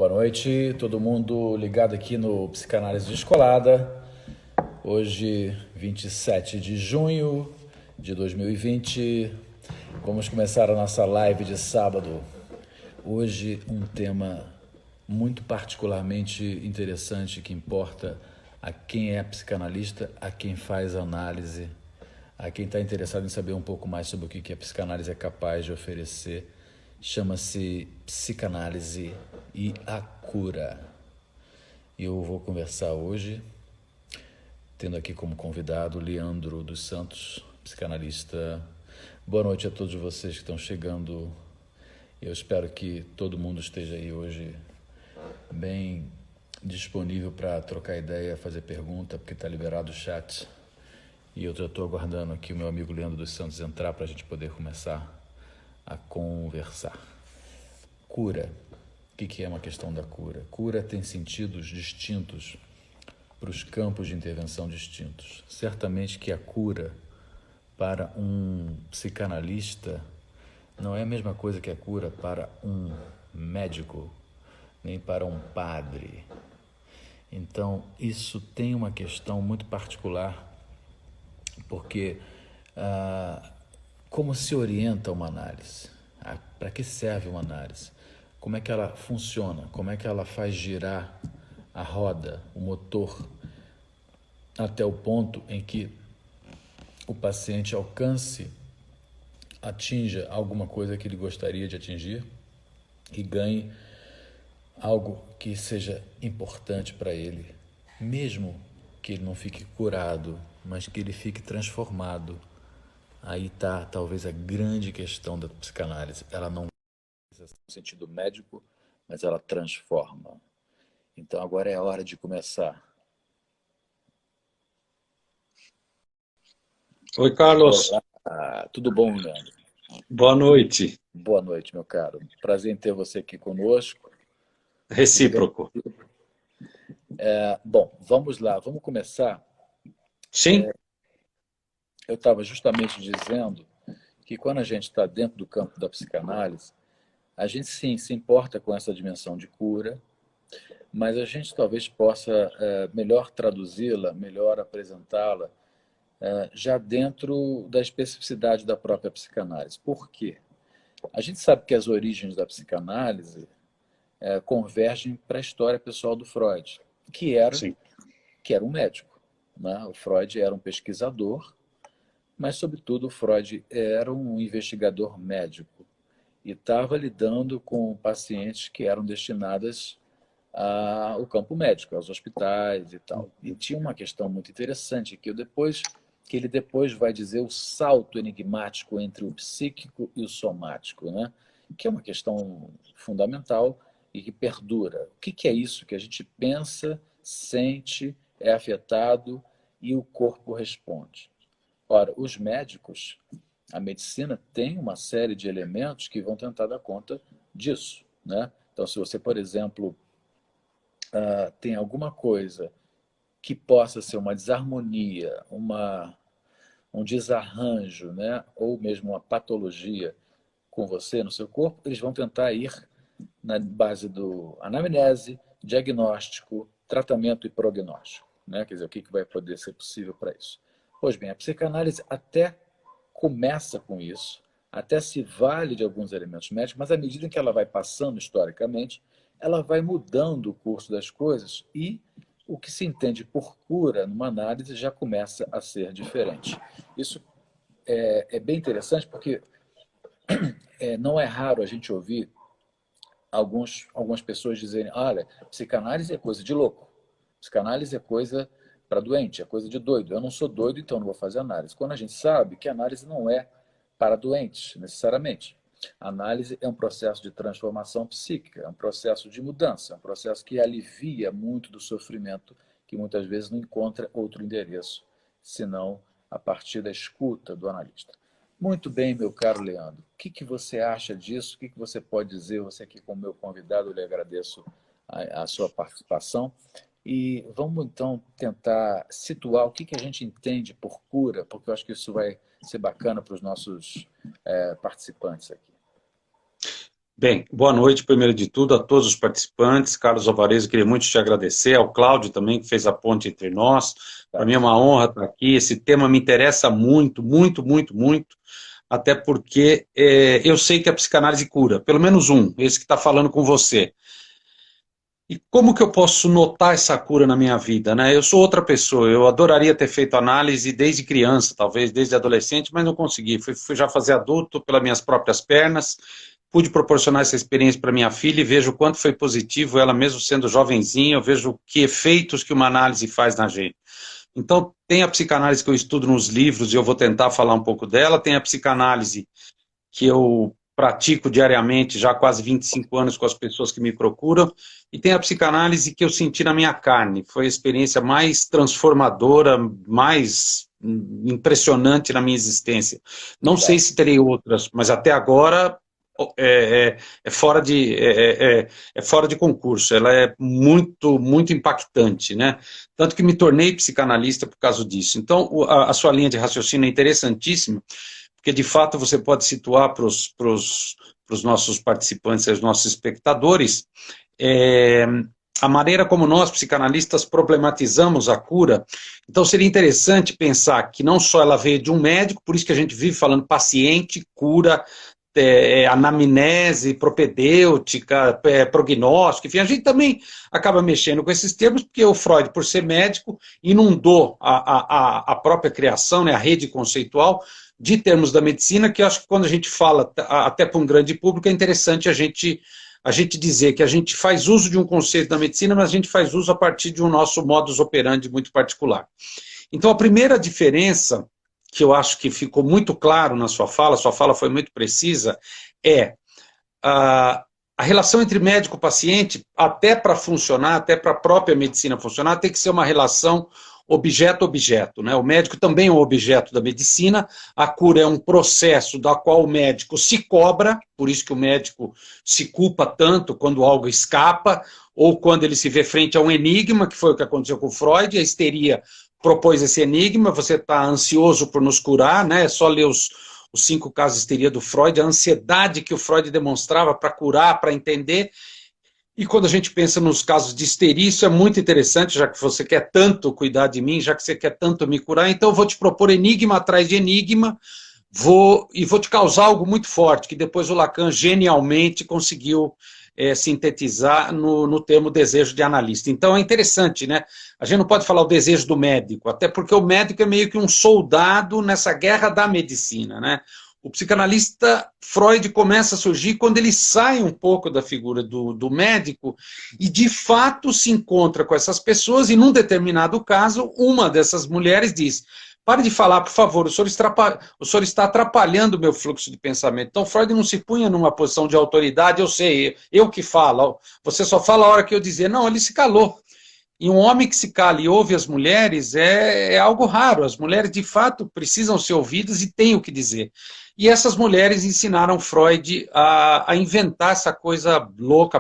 Boa noite, todo mundo ligado aqui no Psicanálise Descolada. Hoje, 27 de junho de 2020. Vamos começar a nossa live de sábado. Hoje, um tema muito particularmente interessante que importa a quem é psicanalista, a quem faz análise, a quem está interessado em saber um pouco mais sobre o que a psicanálise é capaz de oferecer. Chama-se Psicanálise e a Cura. Eu vou conversar hoje, tendo aqui como convidado Leandro dos Santos, psicanalista. Boa noite a todos vocês que estão chegando. Eu espero que todo mundo esteja aí hoje bem disponível para trocar ideia, fazer pergunta, porque está liberado o chat. E eu já estou aguardando aqui o meu amigo Leandro dos Santos entrar para a gente poder começar a conversar. Cura. O que é uma questão da cura? Cura tem sentidos distintos para os campos de intervenção distintos. Certamente que a cura para um psicanalista não é a mesma coisa que a cura para um médico, nem para um padre. Então, isso tem uma questão muito particular, porque como se orienta uma análise? Para que serve uma análise? Como é que ela funciona? Como é que ela faz girar a roda, o motor, até o ponto em que o paciente atinja alguma coisa que ele gostaria de atingir e ganhe algo que seja importante para ele, mesmo que ele não fique curado, mas que ele fique transformado. Aí está talvez a grande questão da psicanálise. Ela não no sentido médico, mas ela transforma. Então agora é a hora de começar. Oi, Carlos. Olá, tudo bom, Leandro? Boa noite. Boa noite, meu caro. Prazer em ter você aqui conosco. Diga. Recíproco. Bom, vamos lá, vamos começar. Sim? Eu estava justamente dizendo que quando a gente está dentro do campo da psicanálise, a gente sim se importa com essa dimensão de cura, mas a gente talvez possa melhor traduzi-la, melhor apresentá-la, já dentro da especificidade da própria psicanálise. Por quê? A gente sabe que as origens da psicanálise convergem para a história pessoal do Freud, que era, Sim. que era um médico. Né? O Freud era um pesquisador, mas, sobretudo, o Freud era um investigador médico e estava lidando com pacientes que eram destinadas ao campo médico, aos hospitais e tal. E tinha uma questão muito interessante que ele depois vai dizer o salto enigmático entre o psíquico e o somático, né? Que é uma questão fundamental e que perdura. O que é isso que a gente pensa, sente, é afetado e o corpo responde? Ora, os médicos, a medicina tem uma série de elementos que vão tentar dar conta disso, né? Então, se você, por exemplo, tem alguma coisa que possa ser uma desarmonia, um desarranjo, né? Ou mesmo uma patologia com você no seu corpo, eles vão tentar ir na base do anamnese, diagnóstico, tratamento e prognóstico. Né? Quer dizer, o que vai poder ser possível para isso. Pois bem, a psicanálise até começa com isso, até se vale de alguns elementos médicos, mas à medida em que ela vai passando historicamente, ela vai mudando o curso das coisas e o que se entende por cura numa análise já começa a ser diferente. Isso é bem interessante porque não é raro a gente ouvir algumas pessoas dizerem: olha, psicanálise é coisa de louco, psicanálise é coisa para doente, é coisa de doido. Eu não sou doido, então não vou fazer análise. Quando a gente sabe que a análise não é para doentes, necessariamente. A análise é um processo de transformação psíquica, é um processo de mudança, é um processo que alivia muito do sofrimento que muitas vezes não encontra outro endereço, senão a partir da escuta do analista. Muito bem, meu caro Leandro. O que você acha disso? O que você pode dizer? Você aqui como meu convidado, eu lhe agradeço a sua participação. E vamos então tentar situar o que a gente entende por cura, porque eu acho que isso vai ser bacana para os nossos participantes aqui. Bem, boa noite, primeiro de tudo, a todos os participantes. Carlos Alvarez, eu queria muito te agradecer, ao Cláudio também, que fez a ponte entre nós. Para mim é uma honra estar aqui. Esse tema me interessa muito, muito, muito, muito, até porque eu sei que a psicanálise cura, pelo menos um, esse que está falando com você. E como que eu posso notar essa cura na minha vida, né? Eu sou outra pessoa, eu adoraria ter feito análise desde criança, talvez desde adolescente, mas não consegui. Fui já fazer adulto pelas minhas próprias pernas, pude proporcionar essa experiência para minha filha e vejo o quanto foi positivo, ela mesmo sendo jovenzinha, eu vejo que efeitos que uma análise faz na gente. Então, tem a psicanálise que eu estudo nos livros e eu vou tentar falar um pouco dela, tem a psicanálise que eu pratico diariamente já há quase 25 anos com as pessoas que me procuram, e tem a psicanálise que eu senti na minha carne, foi a experiência mais transformadora, mais impressionante na minha existência. Não sei se terei outras, mas até agora é fora de concurso, ela é muito, muito impactante, né? Tanto que me tornei psicanalista por causa disso. Então, a sua linha de raciocínio é interessantíssima, porque de fato você pode situar para os nossos participantes, os nossos espectadores, a maneira como nós, psicanalistas, problematizamos a cura. Então seria interessante pensar que não só ela veio de um médico, por isso que a gente vive falando paciente, cura, anamnese, propedêutica, prognóstico, enfim, a gente também acaba mexendo com esses termos, porque o Freud, por ser médico, inundou a própria criação, né, a rede conceitual, de termos da medicina, que eu acho que quando a gente fala até para um grande público, é interessante a gente dizer que a gente faz uso de um conceito da medicina, mas a gente faz uso a partir de um nosso modus operandi muito particular. Então, a primeira diferença, que eu acho que ficou muito claro na sua fala foi muito precisa, é a relação entre médico e paciente, até para funcionar, até para a própria medicina funcionar, tem que ser uma relação objeto-objeto, né? O médico também é um objeto da medicina, a cura é um processo da qual o médico se cobra, por isso que o médico se culpa tanto quando algo escapa, ou quando ele se vê frente a um enigma, que foi o que aconteceu com Freud, a histeria propôs esse enigma, você está ansioso por nos curar, né? É só ler os 5 casos de histeria do Freud, a ansiedade que o Freud demonstrava para curar, para entender. E quando a gente pensa nos casos de histeria, isso é muito interessante, já que você quer tanto cuidar de mim, já que você quer tanto me curar, então eu vou te propor enigma atrás de enigma, vou te causar algo muito forte, que depois o Lacan genialmente conseguiu sintetizar no termo desejo de analista. Então é interessante, né? A gente não pode falar o desejo do médico, até porque o médico é meio que um soldado nessa guerra da medicina, né? O psicanalista Freud começa a surgir quando ele sai um pouco da figura do médico e de fato se encontra com essas pessoas e num determinado caso, uma dessas mulheres diz: pare de falar, por favor, o senhor está atrapalhando o meu fluxo de pensamento. Então Freud não se punha numa posição de autoridade, eu sei, eu que falo, você só fala a hora que eu dizer. Não, ele se calou. E um homem que se cala e ouve as mulheres é algo raro. As mulheres, de fato, precisam ser ouvidas e têm o que dizer. E essas mulheres ensinaram Freud a inventar essa coisa louca,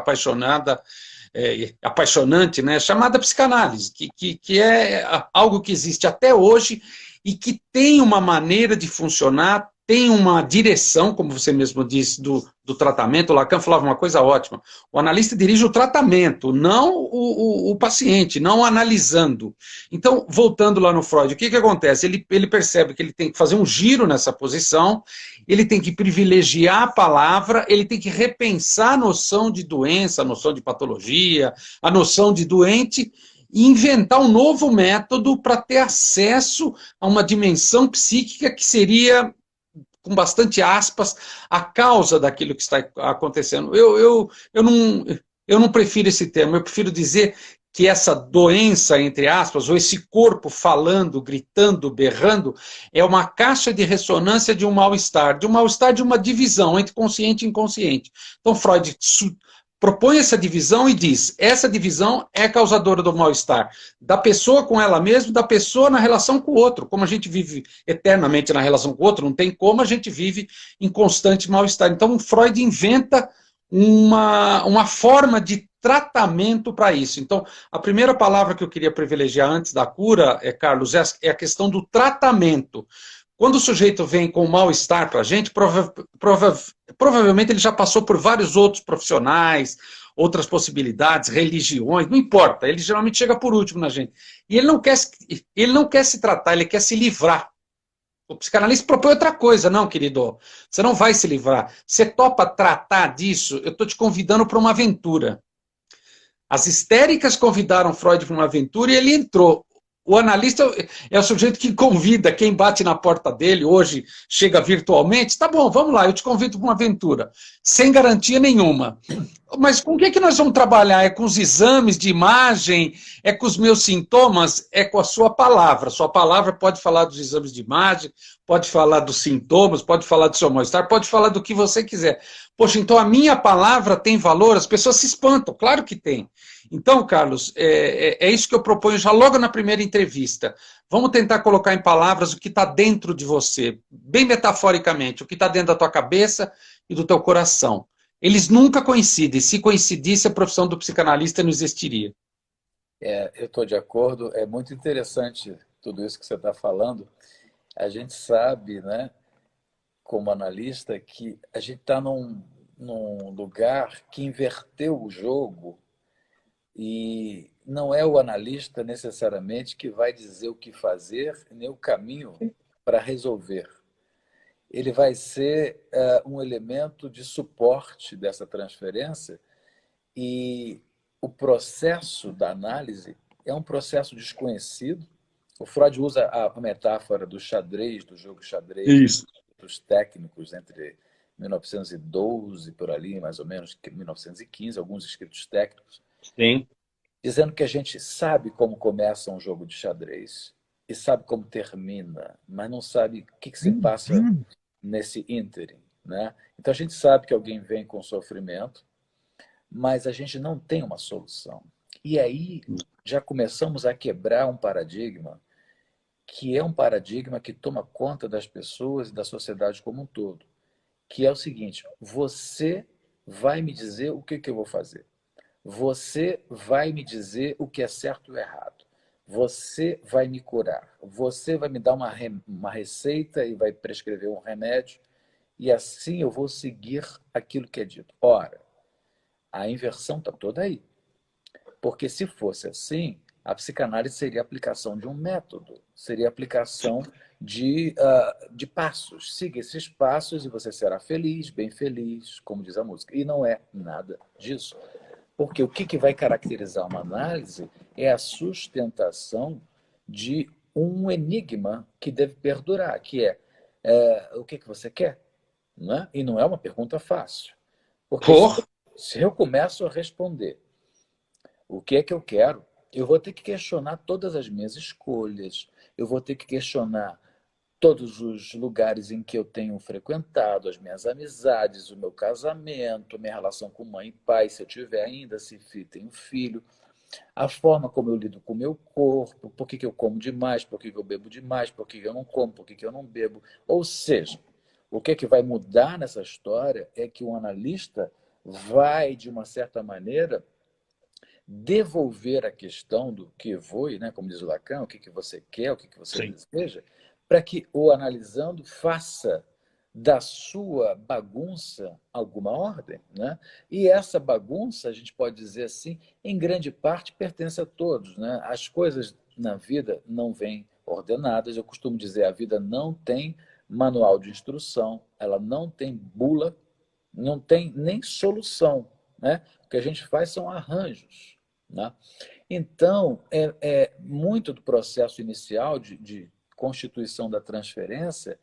apaixonante, né, chamada psicanálise, que é algo que existe até hoje e que tem uma maneira de funcionar, tem uma direção, como você mesmo disse, do tratamento. O Lacan falava uma coisa ótima: o analista dirige o tratamento, não o paciente, não analisando. Então, voltando lá no Freud, o que acontece? Ele percebe que ele tem que fazer um giro nessa posição, ele tem que privilegiar a palavra, ele tem que repensar a noção de doença, a noção de patologia, a noção de doente, e inventar um novo método para ter acesso a uma dimensão psíquica que seria, com bastante aspas, a causa daquilo que está acontecendo. Eu não prefiro esse termo, eu prefiro dizer que essa doença, entre aspas, ou esse corpo falando, gritando, berrando, é uma caixa de ressonância de um mal-estar, de uma divisão entre consciente e inconsciente. Então Freud propõe essa divisão e diz: essa divisão é causadora do mal-estar da pessoa com ela mesma, da pessoa na relação com o outro. Como a gente vive eternamente na relação com o outro, não tem como a gente vive em constante mal-estar. Então Freud inventa uma forma de tratamento para isso. Então, a primeira palavra que eu queria privilegiar antes da cura, Carlos, é a questão do tratamento. Quando o sujeito vem com mal-estar para a gente, provavelmente ele já passou por vários outros profissionais, outras possibilidades, religiões, não importa, ele geralmente chega por último na gente. E ele não quer se tratar, ele quer se livrar. O psicanalista propõe outra coisa, não, querido. Você não vai se livrar. Você topa tratar disso? Eu estou te convidando para uma aventura. As histéricas convidaram Freud para uma aventura e ele entrou. O analista é o sujeito que convida quem bate na porta dele, hoje chega virtualmente. Tá bom, vamos lá, eu te convido para uma aventura. Sem garantia nenhuma. Mas com o que é que nós vamos trabalhar? É com os exames de imagem? É com os meus sintomas? É com a sua palavra. Sua palavra pode falar dos exames de imagem, pode falar dos sintomas, pode falar do seu mal-estar, pode falar do que você quiser. Poxa, então a minha palavra tem valor? As pessoas se espantam, claro que tem. Então, Carlos, é isso que eu proponho já logo na primeira entrevista. Vamos tentar colocar em palavras o que está dentro de você, bem metaforicamente, o que está dentro da tua cabeça e do teu coração. Eles nunca coincidem. Se coincidisse, a profissão do psicanalista não existiria. Eu estou de acordo. É muito interessante tudo isso que você está falando. A gente sabe, né, como analista, que a gente está num lugar que inverteu o jogo e não é o analista necessariamente que vai dizer o que fazer, nem o caminho para resolver. Ele vai ser um elemento de suporte dessa transferência e o processo da análise é um processo desconhecido. O Freud usa a metáfora do xadrez, do jogo xadrez, Isso. dos técnicos entre 1912, por ali, mais ou menos, 1915, alguns escritos técnicos, Sim. dizendo que a gente sabe como começa um jogo de xadrez e sabe como termina, mas não sabe o que se passa nesse ínterim, né? Então a gente sabe que alguém vem com sofrimento, mas a gente não tem uma solução. E aí já começamos a quebrar um paradigma que é um paradigma que toma conta das pessoas e da sociedade como um todo, que é o seguinte: você vai me dizer o que eu vou fazer. Você vai me dizer o que é certo ou errado. Você vai me curar. Você vai me dar uma receita e vai prescrever um remédio e assim eu vou seguir aquilo que é dito. Ora, a inversão está toda aí. Porque se fosse assim, a psicanálise seria a aplicação de um método, seria a aplicação de passos. Siga esses passos e você será feliz, bem feliz, como diz a música. E não é nada disso. Porque o que vai caracterizar uma análise é a sustentação de um enigma que deve perdurar, que é o que você quer? Não é? E não é uma pergunta fácil. Porque se eu começo a responder o que é que eu quero, eu vou ter que questionar todas as minhas escolhas, eu vou ter que questionar todos os lugares em que eu tenho frequentado, as minhas amizades, o meu casamento, minha relação com mãe e pai, se eu tiver ainda, se tenho filho, a forma como eu lido com o meu corpo, por que eu como demais, por que eu bebo demais, por que eu não como, por que eu não bebo. Ou seja, o que vai mudar nessa história é que o analista vai, de uma certa maneira, devolver a questão do que foi, né, como diz o Lacan, o que você quer, o que você deseja, para que o analisando faça da sua bagunça alguma ordem, né? E essa bagunça, a gente pode dizer assim, em grande parte pertence a todos, né? As coisas na vida não vêm ordenadas. Eu costumo dizer, a vida não tem manual de instrução, ela não tem bula, não tem nem solução, né? O que a gente faz são arranjos, né? Então, muito do processo inicial de constituição da transferência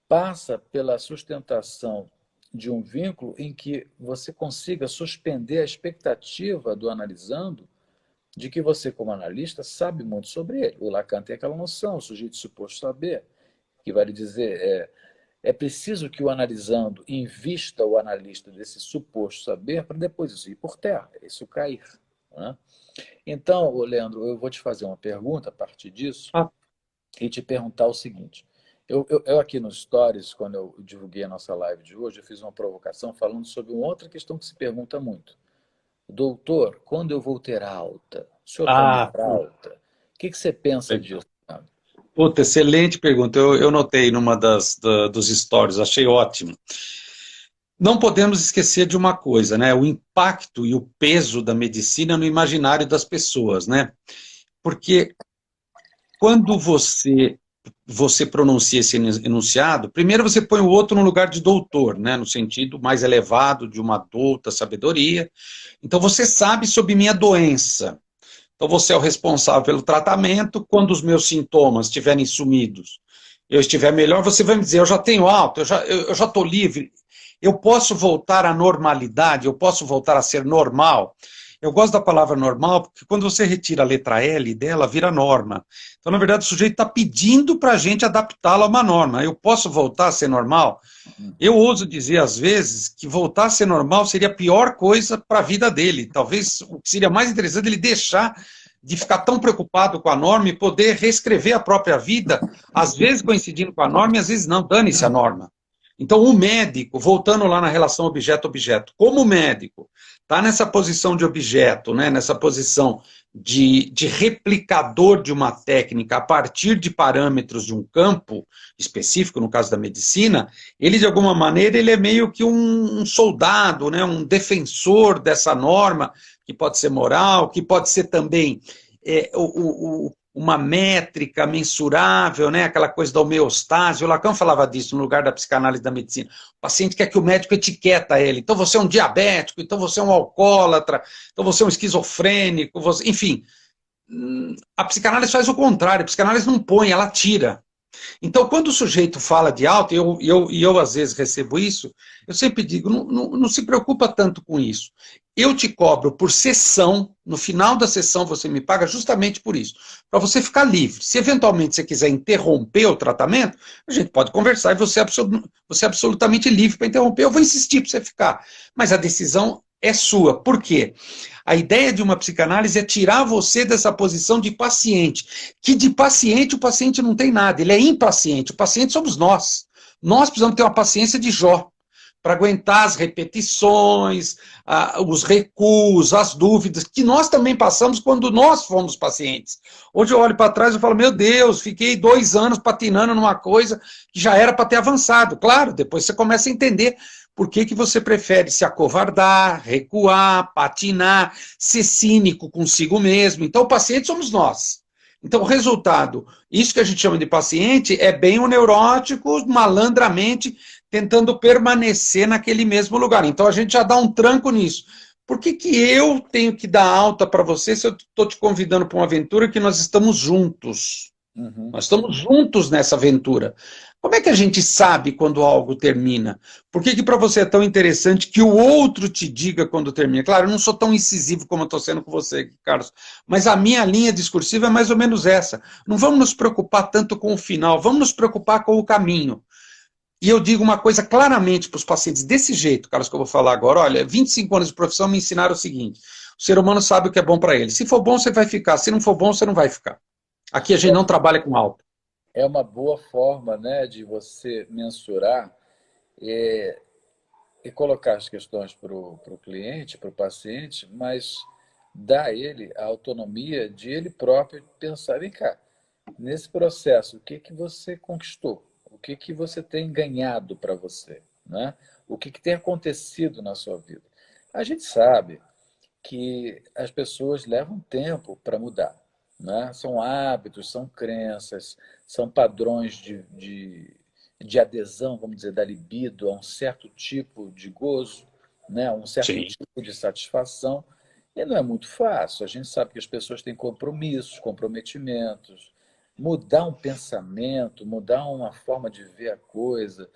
passa pela sustentação de um vínculo em que você consiga suspender a expectativa do analisando de que você, como analista, sabe muito sobre ele. O Lacan tem aquela noção, o sujeito suposto saber, que vai lhe dizer, é preciso que o analisando invista o analista desse suposto saber para depois isso ir por terra, isso cair, né? Então, Leandro, eu vou te fazer uma pergunta a partir disso e te perguntar o seguinte. Eu aqui nos Stories, quando eu divulguei a nossa live de hoje, eu fiz uma provocação falando sobre uma outra questão que se pergunta muito. Doutor, quando eu vou ter alta? O senhor tem alta? O que você pensa disso? Puta, excelente pergunta. Eu notei numa dos stories, achei ótimo. Não podemos esquecer de uma coisa, né? O impacto e o peso da medicina no imaginário das pessoas, né? Porque quando você pronuncia esse enunciado, primeiro você põe o outro no lugar de doutor, né? No sentido mais elevado de uma adulta sabedoria. Então você sabe sobre minha doença. Então você é o responsável pelo tratamento. Quando os meus sintomas estiverem sumidos, eu estiver melhor, você vai me dizer, eu já tenho alta, eu já estou livre, eu posso voltar à normalidade, eu posso voltar a ser normal. Eu gosto da palavra normal, porque quando você retira a letra L dela, vira norma. Então, na verdade, o sujeito está pedindo para a gente adaptá-lo a uma norma. Eu posso voltar a ser normal? Eu ouso dizer, às vezes, que voltar a ser normal seria a pior coisa para a vida dele. Talvez o que seria mais interessante é ele deixar de ficar tão preocupado com a norma e poder reescrever a própria vida, às vezes coincidindo com a norma e às vezes não, dane-se a norma. Então, o médico, voltando lá na relação objeto-objeto, como o médico está nessa posição de objeto, né, nessa posição de replicador de uma técnica a partir de parâmetros de um campo específico, no caso da medicina, ele, de alguma maneira, ele é meio que um soldado, né, um defensor dessa norma, que pode ser moral, que pode ser também uma métrica mensurável, né, aquela coisa da homeostase. O Lacan falava disso no lugar da psicanálise da medicina. O paciente quer que o médico etiqueta ele. Então você é um diabético, então você é um alcoólatra, então você é um esquizofrênico, enfim. A psicanálise faz o contrário, a psicanálise não põe, ela tira. Então, quando o sujeito fala de alta, e eu às vezes recebo isso, eu sempre digo, não se preocupa tanto com isso. Eu te cobro por sessão, no final da sessão você me paga justamente por isso, para você ficar livre. Se eventualmente você quiser interromper o tratamento, a gente pode conversar e você é absolutamente livre para interromper. Eu vou insistir para você ficar, mas a decisão é sua. Por quê? A ideia de uma psicanálise é tirar você dessa posição de paciente, que de paciente o paciente não tem nada, ele é impaciente, o paciente somos nós. Nós precisamos ter uma paciência de Jó, para aguentar as repetições, os recuos, as dúvidas, que nós também passamos quando nós fomos pacientes. Hoje eu olho para trás e falo, meu Deus, fiquei 2 anos patinando numa coisa que já era para ter avançado. Claro, depois você começa a entender por que você prefere se acovardar, recuar, patinar, ser cínico consigo mesmo. Então, o paciente somos nós. Então, o resultado, isso que a gente chama de paciente, é bem o neurótico, malandramente, tentando permanecer naquele mesmo lugar. Então, a gente já dá um tranco nisso. Por que eu tenho que dar alta para você se eu estou te convidando para uma aventura que nós estamos juntos? Uhum. Nós estamos juntos nessa aventura. Como é que a gente sabe quando algo termina? Por que para você é tão interessante que o outro te diga quando termina? Claro, eu não sou tão incisivo como eu estou sendo com você, Carlos, mas a minha linha discursiva é mais ou menos essa. Não vamos nos preocupar tanto com o final, vamos nos preocupar com o caminho. E eu digo uma coisa claramente para os pacientes, desse jeito, Carlos, que eu vou falar agora. Olha, 25 anos de profissão me ensinaram o seguinte: o ser humano sabe o que é bom para ele. Se for bom, você vai ficar. Se não for bom, você não vai ficar. Aqui a gente não trabalha com alta. É uma boa forma, né, de você mensurar e colocar as questões para o cliente, para o paciente, mas dar a ele a autonomia de ele próprio pensar, vem cá, nesse processo, o que que você conquistou? O que que você tem ganhado para você? Né? O que que tem acontecido na sua vida? A gente sabe que as pessoas levam tempo para mudar. Né? São hábitos, são crenças, são padrões de adesão, vamos dizer, da libido a um certo tipo de gozo, né? A um certo Sim. tipo de satisfação. E não é muito fácil. A gente sabe que as pessoas têm compromissos, comprometimentos. Mudar um pensamento, mudar uma forma de ver a coisa,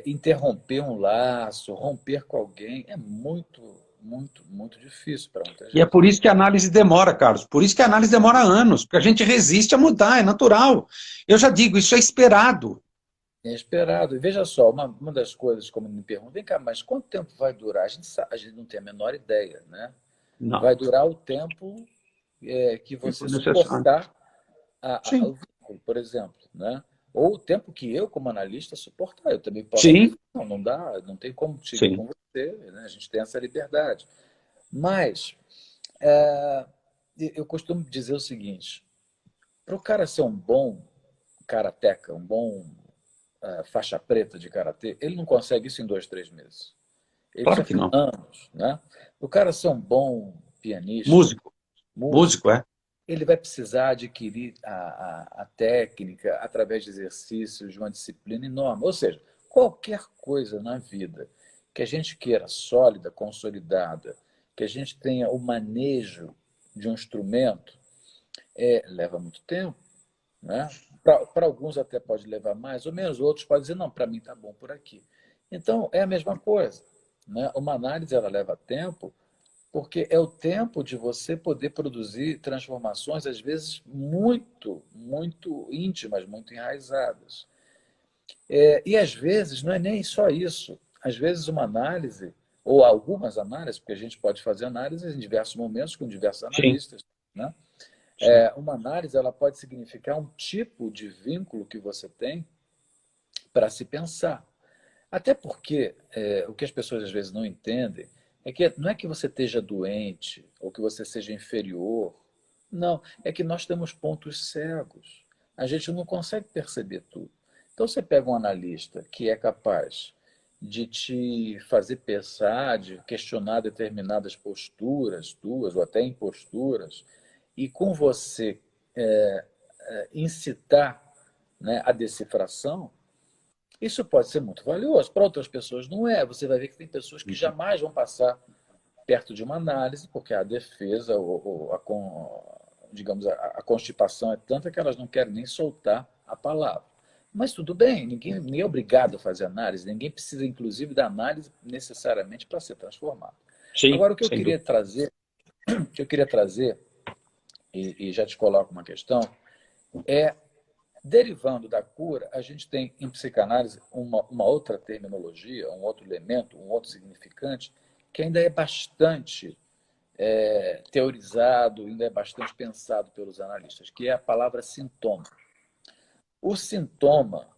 interromper um laço, romper com alguém, é muito, muito, muito difícil para muita E é gente. por isso que a análise demora, Carlos. Por isso que a análise demora anos, porque a gente resiste a mudar, é natural. Eu já digo, isso é esperado. É esperado. E veja só, uma das coisas, como me perguntam, vem cá, mas quanto tempo vai durar? A gente não tem a menor ideia, né? Não, Vai durar o tempo que tempo você necessário. suportar o Sim, vínculo, por exemplo, né? Ou o tempo que eu, como analista, suportar. Eu também posso dizer, sim, não, não dá, não tem como seguir sim. com você, né? A gente tem essa liberdade. Mas é, eu costumo dizer o seguinte: para o cara ser um bom karateca, um bom faixa preta de karatê, ele não consegue isso em 2, 3 meses. Ele Claro precisa que não. anos, né? O cara ser um bom pianista, Músico. Músico, músico, é. ele vai precisar adquirir a técnica através de exercícios, de uma disciplina enorme. Ou seja, qualquer coisa na vida que a gente queira sólida, consolidada, que a gente tenha o manejo de um instrumento, leva muito tempo. Né? Para alguns até pode levar mais ou menos, outros podem dizer, não, para mim está bom por aqui. Então, é a mesma coisa. Né? Uma análise ela leva tempo, porque é o tempo de você poder produzir transformações, às vezes, muito, muito íntimas, muito enraizadas. E, às vezes, não é nem só isso. Às vezes, uma análise, ou algumas análises, porque a gente pode fazer análises em diversos momentos com diversos Sim, analistas, né? sim. Uma análise ela pode significar um tipo de vínculo que você tem para se pensar. Até porque o que as pessoas às vezes não entendem é que não é que você esteja doente ou que você seja inferior. Não, é que nós temos pontos cegos. A gente não consegue perceber tudo. Então você pega um analista que é capaz de te fazer pensar, de questionar determinadas posturas tuas ou até imposturas, e com você incitar, né, a decifração, isso pode ser muito valioso. Para outras pessoas não é. Você vai ver que tem pessoas que Uhum. jamais vão passar perto de uma análise, porque a defesa, digamos, a constipação é tanta que elas não querem nem soltar a palavra. Mas tudo bem, ninguém é obrigado a fazer análise, ninguém precisa, inclusive, da análise necessariamente para ser transformado. Sim, Agora, o que eu sem queria dúvida. trazer, e já te coloco uma questão, é derivando da cura, a gente tem em psicanálise uma outra terminologia, um outro elemento, um outro significante, que ainda é bastante teorizado, ainda é bastante pensado pelos analistas, que é a palavra sintoma. O sintoma,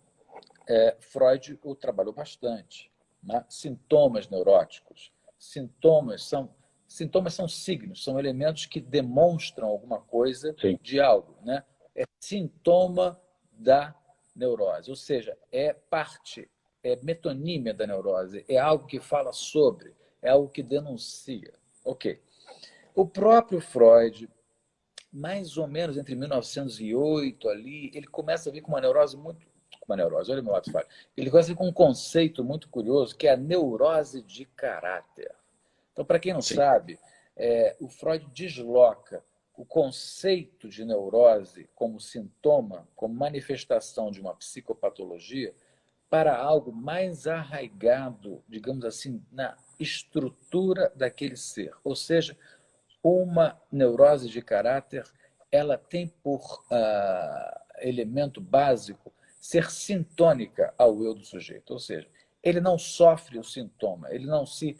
Freud o trabalhou bastante. Né? Sintomas neuróticos. Sintomas são signos, são elementos que demonstram alguma coisa Sim. de algo. Né? É sintoma da neurose, ou seja, é parte, é metonímia da neurose, é algo que fala sobre, é algo que denuncia. Ok. O próprio Freud, mais ou menos entre 1908 ali, ele começa a vir com uma neurose muito. Uma neurose, olha o meu ato falho. Ele começa a vir com um conceito muito curioso, que é a neurose de caráter. Então, para quem não Sim. sabe, o Freud desloca o conceito de neurose como sintoma, como manifestação de uma psicopatologia, para algo mais arraigado, digamos assim, na estrutura daquele ser. Ou seja, uma neurose de caráter, ela tem por elemento básico ser sintônica ao eu do sujeito, ou seja, ele não sofre o sintoma, ele não se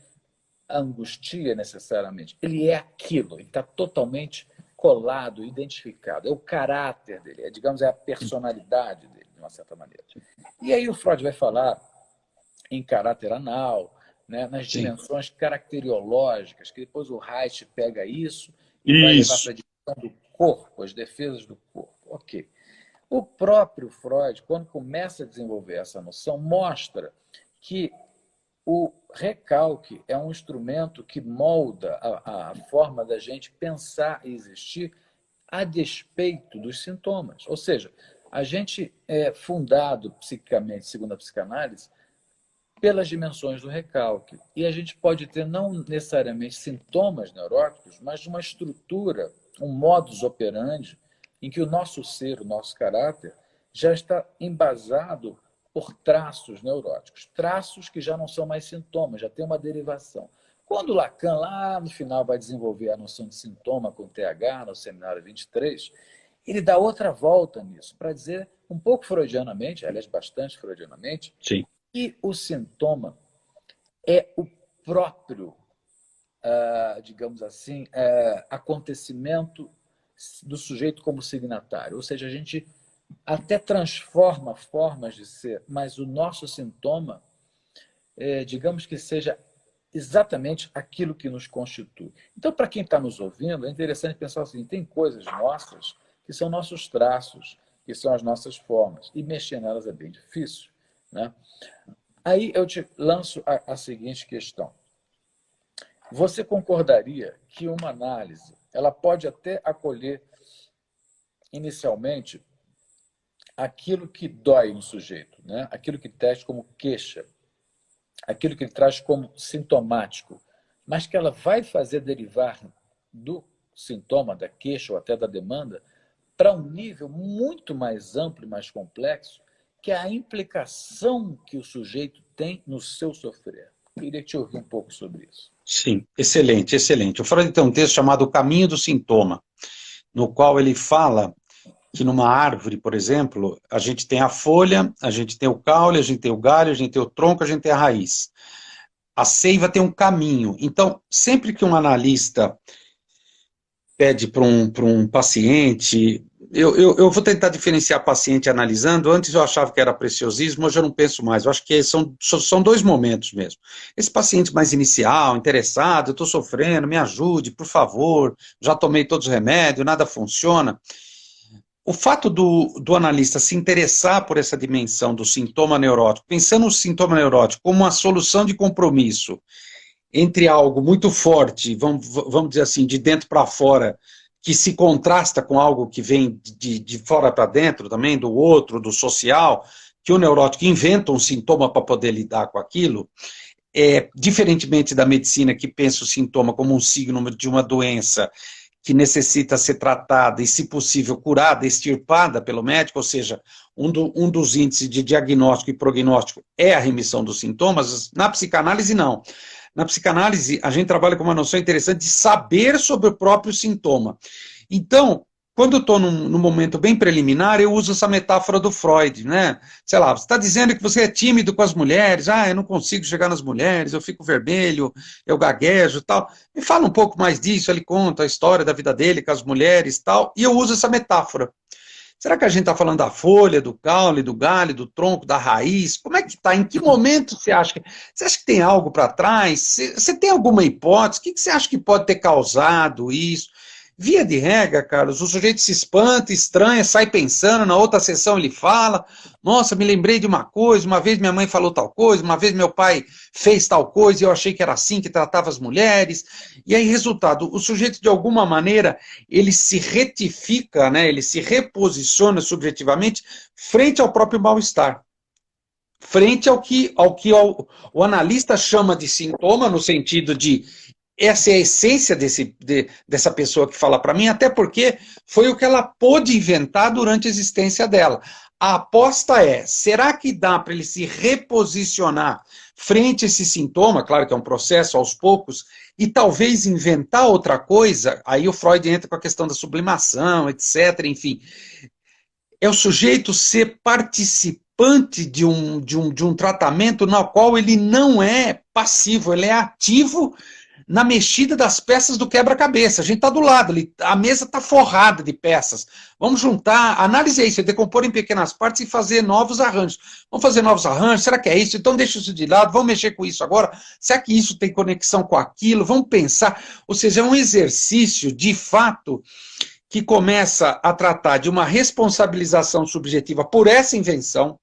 angustia necessariamente, ele é aquilo, ele está totalmente colado, identificado, é o caráter dele, digamos, é a personalidade dele, de uma certa maneira. E aí o Freud vai falar em caráter anal, né, nas Sim. dimensões caracteriológicas, que depois o Reich pega isso e vai levar para Isso. a dimensão do corpo, as defesas do corpo. Ok. O próprio Freud, quando começa a desenvolver essa noção, mostra que o recalque é um instrumento que molda a forma da gente pensar e existir a despeito dos sintomas. Ou seja, a gente é fundado psiquicamente, segundo a psicanálise, pelas dimensões do recalque. E a gente pode ter não necessariamente sintomas neuróticos, mas uma estrutura, um modus operandi, em que o nosso ser, o nosso caráter, já está embasado por traços neuróticos. Traços que já não são mais sintomas, já tem uma derivação. Quando Lacan, lá no final, vai desenvolver a noção de sintoma com TH, no seminário 23, ele dá outra volta nisso, para dizer, um pouco freudianamente, aliás, bastante freudianamente, Sim. e o sintoma é o próprio, digamos assim, acontecimento do sujeito como signatário. Ou seja, a gente até transforma formas de ser, mas o nosso sintoma, digamos que seja exatamente aquilo que nos constitui. Então, para quem está nos ouvindo, é interessante pensar assim, tem coisas nossas que são nossos traços, que são as nossas formas. E mexer nelas é bem difícil, né? Aí eu te lanço a seguinte questão. Você concordaria que uma análise ela pode até acolher inicialmente aquilo que dói no sujeito, né? Aquilo que traz como queixa, aquilo que ele traz como sintomático, mas que ela vai fazer derivar do sintoma, da queixa ou até da demanda, para um nível muito mais amplo e mais complexo, que é a implicação que o sujeito tem no seu sofrer. Eu queria te ouvir um pouco sobre isso. Sim, excelente, excelente. O Freud tem um texto chamado O Caminho do Sintoma, no qual ele fala que numa árvore, por exemplo, a gente tem a folha, a gente tem o caule, a gente tem o galho, a gente tem o tronco, a gente tem a raiz. A seiva tem um caminho. Então, sempre que um analista pede para um paciente, eu vou tentar diferenciar paciente analisando. Antes eu achava que era preciosismo, hoje eu não penso mais. Eu acho que são dois momentos mesmo. Esse paciente mais inicial, interessado, eu estou sofrendo, me ajude, por favor, já tomei todos os remédios, nada funciona. O fato do analista se interessar por essa dimensão do sintoma neurótico, pensando no sintoma neurótico como uma solução de compromisso entre algo muito forte, vamos dizer assim, de dentro para fora, que se contrasta com algo que vem de fora para dentro também, do outro, do social, que o neurótico inventa um sintoma para poder lidar com aquilo, diferentemente da medicina que pensa o sintoma como um signo de uma doença que necessita ser tratada e, se possível, curada, extirpada pelo médico, ou seja, um dos índices de diagnóstico e prognóstico é a remissão dos sintomas. Na psicanálise, não. Na psicanálise, a gente trabalha com uma noção interessante de saber sobre o próprio sintoma. Então, quando eu estou num momento bem preliminar, eu uso essa metáfora do Freud, né? Sei lá, você está dizendo que você é tímido com as mulheres, eu não consigo chegar nas mulheres, eu fico vermelho, eu gaguejo e tal. Me fala um pouco mais disso, ele conta a história da vida dele com as mulheres e tal, e eu uso essa metáfora. Será que a gente está falando da folha, do caule, do galho, do tronco, da raiz? Como é que está? Em que momento você acha que tem algo para trás? Você tem alguma hipótese? O que você acha que pode ter causado isso? Via de regra, Carlos, o sujeito se espanta, estranha, sai pensando, na outra sessão ele fala, nossa, me lembrei de uma coisa, uma vez minha mãe falou tal coisa, uma vez meu pai fez tal coisa e eu achei que era assim que tratava as mulheres. E aí, resultado, o sujeito, de alguma maneira, ele se retifica, né, ele se reposiciona subjetivamente frente ao próprio mal-estar. Frente ao que o analista chama de sintoma, no sentido de essa é a essência dessa pessoa que fala para mim, até porque foi o que ela pôde inventar durante a existência dela. A aposta é, será que dá para ele se reposicionar frente a esse sintoma? Claro que é um processo aos poucos, e talvez inventar outra coisa. Aí o Freud entra com a questão da sublimação, etc. Enfim, é o sujeito ser participante de um tratamento no qual ele não é passivo, ele é ativo na mexida das peças do quebra-cabeça. A gente está do lado, a mesa está forrada de peças. Vamos juntar, análise é isso, é decompor em pequenas partes e fazer novos arranjos. Vamos fazer novos arranjos, será que é isso? Então deixa isso de lado, vamos mexer com isso agora. Será que isso tem conexão com aquilo? Vamos pensar. Ou seja, é um exercício, de fato, que começa a tratar de uma responsabilização subjetiva por essa invenção,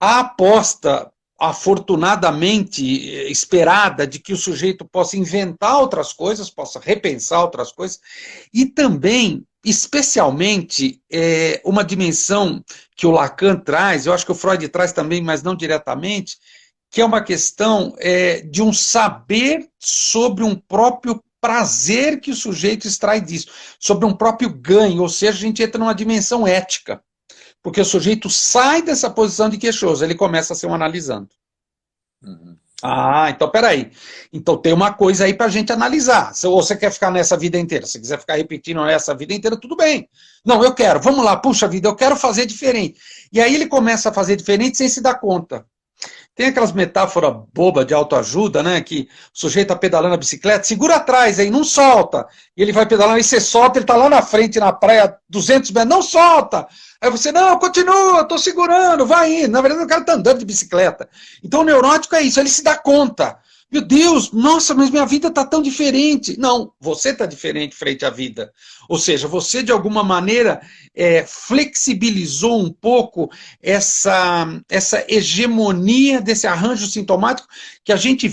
a aposta afortunadamente esperada de que o sujeito possa inventar outras coisas, possa repensar outras coisas, e também, especialmente, uma dimensão que o Lacan traz, eu acho que o Freud traz também, mas não diretamente, que é uma questão de um saber sobre um próprio prazer que o sujeito extrai disso, sobre um próprio ganho, ou seja, a gente entra numa dimensão ética. Porque o sujeito sai dessa posição de queixoso, ele começa a ser um analisando. Uhum. Então peraí. Então tem uma coisa aí para a gente analisar. Ou você quer ficar nessa vida inteira? Se quiser ficar repetindo essa vida inteira, tudo bem. Não, eu quero, vamos lá, puxa vida, eu quero fazer diferente. E aí ele começa a fazer diferente sem se dar conta. Tem aquelas metáforas bobas de autoajuda, né? Que o sujeito está pedalando a bicicleta, segura atrás aí, não solta. E ele vai pedalando, aí você solta, ele está lá na frente, na praia, 200 metros, não solta. Aí você, não, continua, estou segurando, vai indo. Na verdade, o cara está andando de bicicleta. Então o neurótico é isso, ele se dá conta Meu Deus, nossa, mas minha vida está tão diferente. Não, você está diferente frente à vida. Ou seja, você de alguma maneira flexibilizou um pouco essa hegemonia desse arranjo sintomático que a gente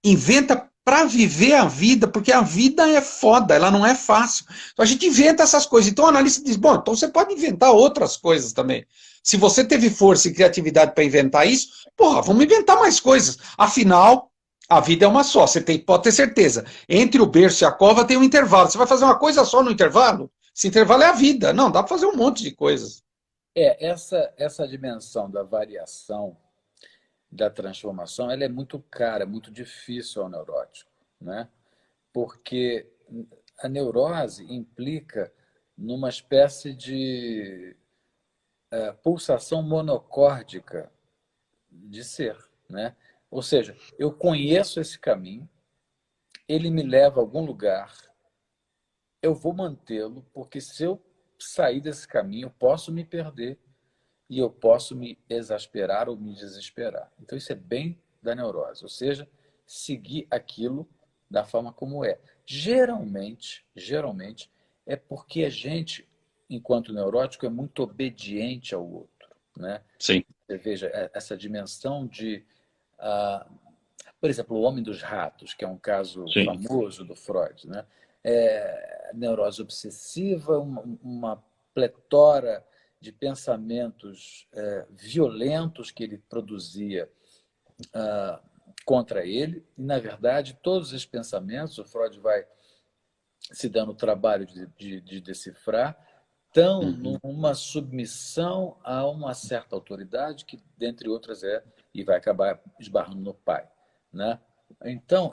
inventa para viver a vida, porque a vida é foda, ela não é fácil. Então a gente inventa essas coisas. Então o analista diz, bom, então você pode inventar outras coisas também. Se você teve força e criatividade para inventar isso, porra, vamos inventar mais coisas. Afinal, a vida é uma só, pode ter certeza. Entre o berço e a cova tem um intervalo. Você vai fazer uma coisa só no intervalo? Esse intervalo é a vida. Não, dá para fazer um monte de coisas. Essa dimensão da variação, da transformação, ela é muito cara, muito difícil ao neurótico, né? Porque a neurose implica numa espécie de pulsação monocórdica de ser, né? Ou seja, eu conheço esse caminho, ele me leva a algum lugar, eu vou mantê-lo, porque se eu sair desse caminho, eu posso me perder e eu posso me exasperar ou me desesperar. Então isso é bem da neurose, ou seja, seguir aquilo da forma como é. Geralmente é porque a gente, enquanto neurótico, é muito obediente ao outro, né? Sim. Você veja essa dimensão de, por exemplo, o homem dos ratos, que é um caso Sim. famoso do Freud, né? Neurose obsessiva, uma pletora de pensamentos violentos que ele produzia contra ele, e, na verdade, todos esses pensamentos, o Freud vai se dando o trabalho de decifrar, estão numa submissão a uma certa autoridade, que, dentre outras, e vai acabar esbarrando no pai, né? Então,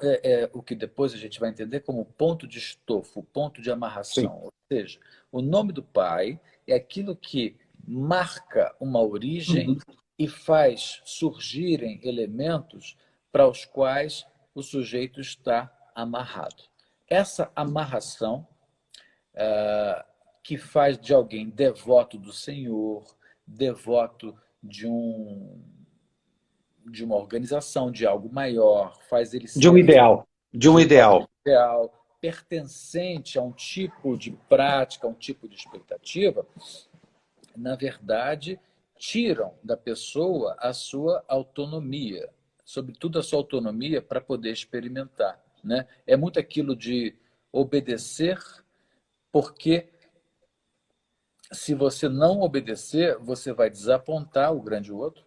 o que depois a gente vai entender como ponto de estofo, ponto de Sim. amarração. Ou seja, o nome do pai é aquilo que marca uma origem e faz surgirem elementos para os quais o sujeito está amarrado. Essa amarração que faz de alguém devoto do Senhor, devoto de uma organização, de algo maior, faz ele De um ser ideal. De um ideal. ideal, pertencente a um tipo de prática, a um tipo de expectativa, na verdade, tiram da pessoa a sua autonomia, sobretudo a sua autonomia para poder experimentar, né? É muito aquilo de obedecer, porque se você não obedecer, você vai desapontar o grande outro,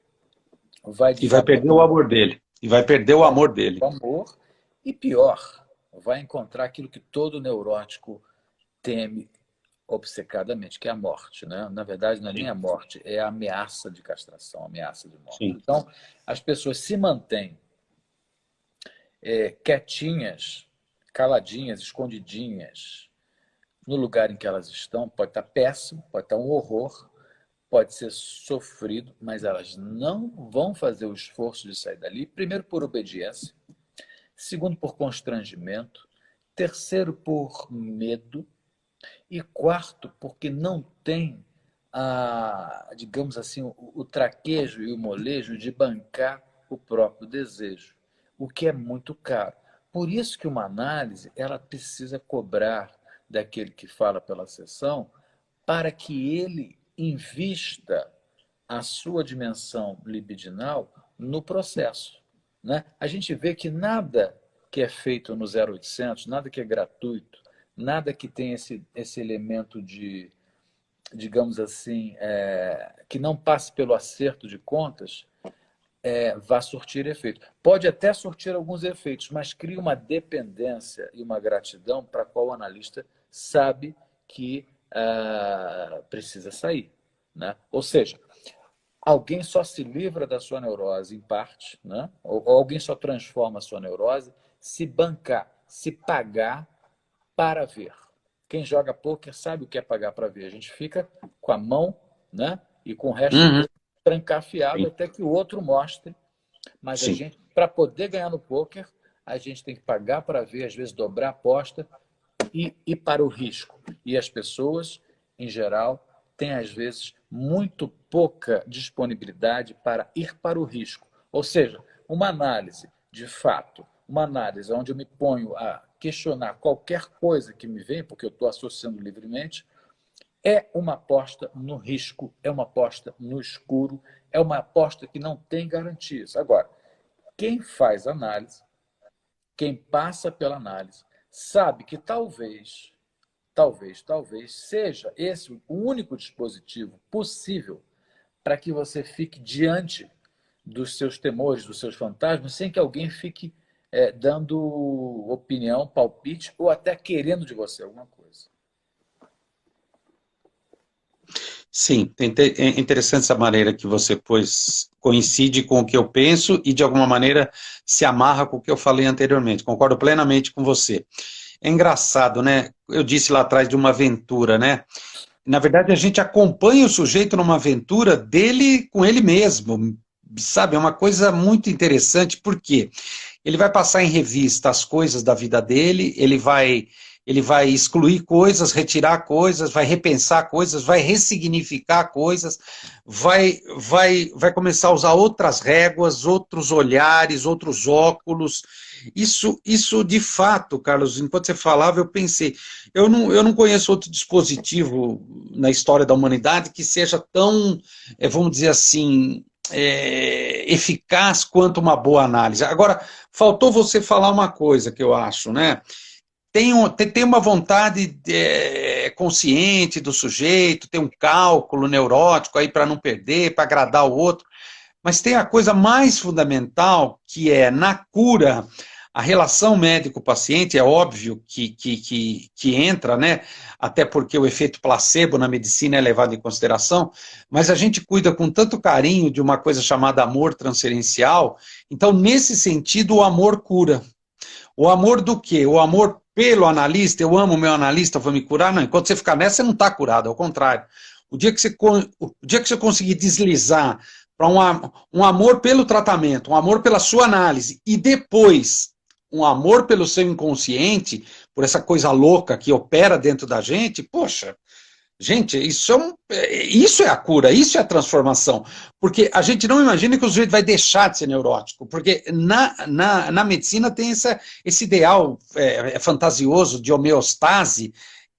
vai E vai perder o desapontar amor dele. E vai perder o amor dele. o amor e, pior, vai encontrar aquilo que todo neurótico teme obcecadamente, que é a morte, né? Na verdade, não é nem Sim. a morte, é a ameaça de castração, a ameaça de morte. Sim. Então, as pessoas se mantêm quietinhas, caladinhas, escondidinhas, no lugar em que elas estão. Pode estar péssimo, pode estar um horror, pode ser sofrido, mas elas não vão fazer o esforço de sair dali, primeiro por obediência, segundo por constrangimento, terceiro por medo e quarto porque não tem digamos assim, o traquejo e o molejo de bancar o próprio desejo, o que é muito caro. Por isso que uma análise ela precisa cobrar daquele que fala pela sessão para que ele invista a sua dimensão libidinal no processo, né? A gente vê que nada que é feito no 0800, nada que é gratuito, nada que tem esse elemento de, digamos assim, que não passe pelo acerto de contas, vá surtir efeito. Pode até surtir alguns efeitos, mas cria uma dependência e uma gratidão para a qual o analista sabe que precisa sair, né? Ou seja, alguém só se livra da sua neurose em parte, né? Ou alguém só transforma a sua neurose se bancar, se pagar para ver. Quem joga pôquer sabe o que é pagar para ver. A gente fica com a mão, né? E com o resto Uhum. todo trancafiado Sim. até que o outro mostre. Mas a Sim. gente, para poder ganhar no pôquer, a gente tem que pagar para ver, às vezes dobrar a aposta e ir para o risco. E as pessoas, em geral, têm, às vezes, muito pouca disponibilidade para ir para o risco. Ou seja, uma análise, de fato, uma análise onde eu me ponho a questionar qualquer coisa que me vem, porque eu estou associando livremente, é uma aposta no risco, é uma aposta no escuro, é uma aposta que não tem garantias. Agora, quem faz análise, quem passa pela análise, sabe que talvez seja esse o único dispositivo possível para que você fique diante dos seus temores, dos seus fantasmas, sem que alguém fique dando opinião, palpite, ou até querendo de você alguma coisa. Sim, é interessante essa maneira que você pôs, coincide com o que eu penso e de alguma maneira se amarra com o que eu falei anteriormente, concordo plenamente com você. É engraçado, né? Eu disse lá atrás de uma aventura, né? Na verdade, a gente acompanha o sujeito numa aventura dele com ele mesmo, sabe? É uma coisa muito interessante, porque ele vai passar em revista as coisas da vida dele, ele vai excluir coisas, retirar coisas, vai repensar coisas, vai ressignificar coisas, vai começar a usar outras réguas, outros olhares, outros óculos. Isso de fato, Carlos, enquanto você falava, eu pensei, eu não conheço outro dispositivo na história da humanidade que seja tão, vamos dizer assim, eficaz quanto uma boa análise. Agora, faltou você falar uma coisa que eu acho, né? Tem uma vontade consciente do sujeito, tem um cálculo neurótico aí para não perder, para agradar o outro, mas tem a coisa mais fundamental, que é, na cura, a relação médico-paciente, é óbvio que entra, né? Até porque o efeito placebo na medicina é levado em consideração, mas a gente cuida com tanto carinho de uma coisa chamada amor transferencial, então, nesse sentido, o amor cura. O amor do quê? O amor pelo analista, eu amo o meu analista, vou me curar? Não, enquanto você ficar nessa, você não está curado, ao contrário. O dia que você conseguir deslizar para um amor pelo tratamento, um amor pela sua análise, e depois um amor pelo seu inconsciente, por essa coisa louca que opera dentro da gente, poxa, gente, isso é a cura, isso é a transformação. Porque a gente não imagina que o sujeito vai deixar de ser neurótico, porque na medicina tem esse ideal fantasioso de homeostase,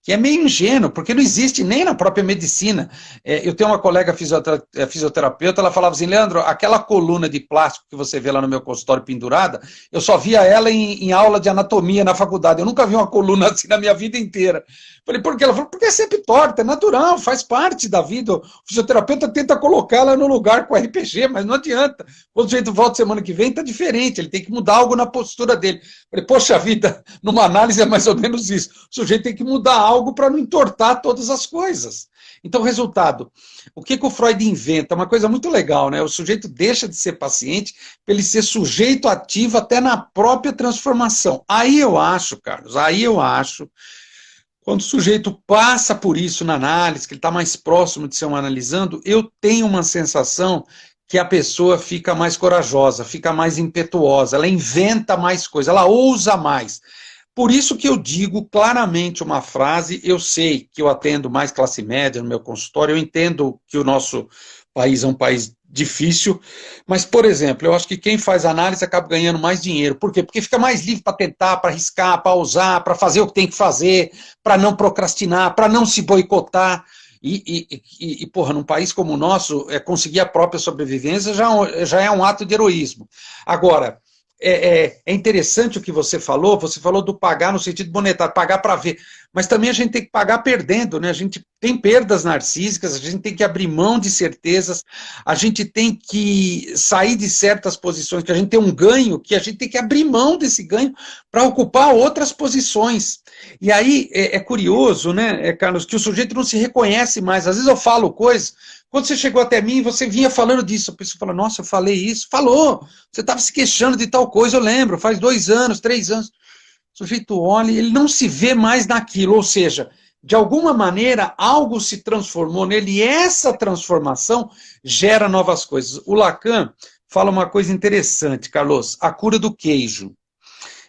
que é meio ingênuo, porque não existe nem na própria medicina. Eu tenho uma colega fisioterapeuta, ela falava assim, Leandro, aquela coluna de plástico que você vê lá no meu consultório pendurada, eu só via ela em aula de anatomia na faculdade, eu nunca vi uma coluna assim na minha vida inteira. Falei, por quê? Ela falou, porque é sempre torta, é natural, faz parte da vida, o fisioterapeuta tenta colocá-la no lugar com RPG, mas não adianta. Quando o sujeito volta semana que vem, está diferente, ele tem que mudar algo na postura dele. Falei, poxa vida, numa análise é mais ou menos isso, o sujeito tem que mudar algo para não entortar todas as coisas. Então, resultado, o que o Freud inventa? Uma coisa muito legal, né? O sujeito deixa de ser paciente para ele ser sujeito ativo até na própria transformação. Aí eu acho, Carlos, quando o sujeito passa por isso na análise, que ele está mais próximo de ser um analisando, eu tenho uma sensação que a pessoa fica mais corajosa, fica mais impetuosa, ela inventa mais coisas, ela ousa mais. Por isso que eu digo claramente uma frase, eu sei que eu atendo mais classe média no meu consultório, eu entendo que o nosso país é um país difícil, mas, por exemplo, eu acho que quem faz análise acaba ganhando mais dinheiro. Por quê? Porque fica mais livre para tentar, para arriscar, para ousar, para fazer o que tem que fazer, para não procrastinar, para não se boicotar. Porra, num país como o nosso, conseguir a própria sobrevivência já é um ato de heroísmo. Agora, é interessante o que você falou do pagar no sentido monetário, pagar para ver, mas também a gente tem que pagar perdendo, né? A gente tem perdas narcísicas, a gente tem que abrir mão de certezas, a gente tem que sair de certas posições, que a gente tem um ganho, que a gente tem que abrir mão desse ganho para ocupar outras posições. E aí é curioso, né, Carlos, que o sujeito não se reconhece mais. Às vezes eu falo coisas. Quando você chegou até mim, você vinha falando disso, a pessoa fala, nossa, eu falei isso. Falou, você estava se queixando de tal coisa, eu lembro, faz 2 anos, 3 anos. O sujeito olha, ele não se vê mais naquilo, ou seja, de alguma maneira, algo se transformou nele, e essa transformação gera novas coisas. O Lacan fala uma coisa interessante, Carlos, a cura do queijo.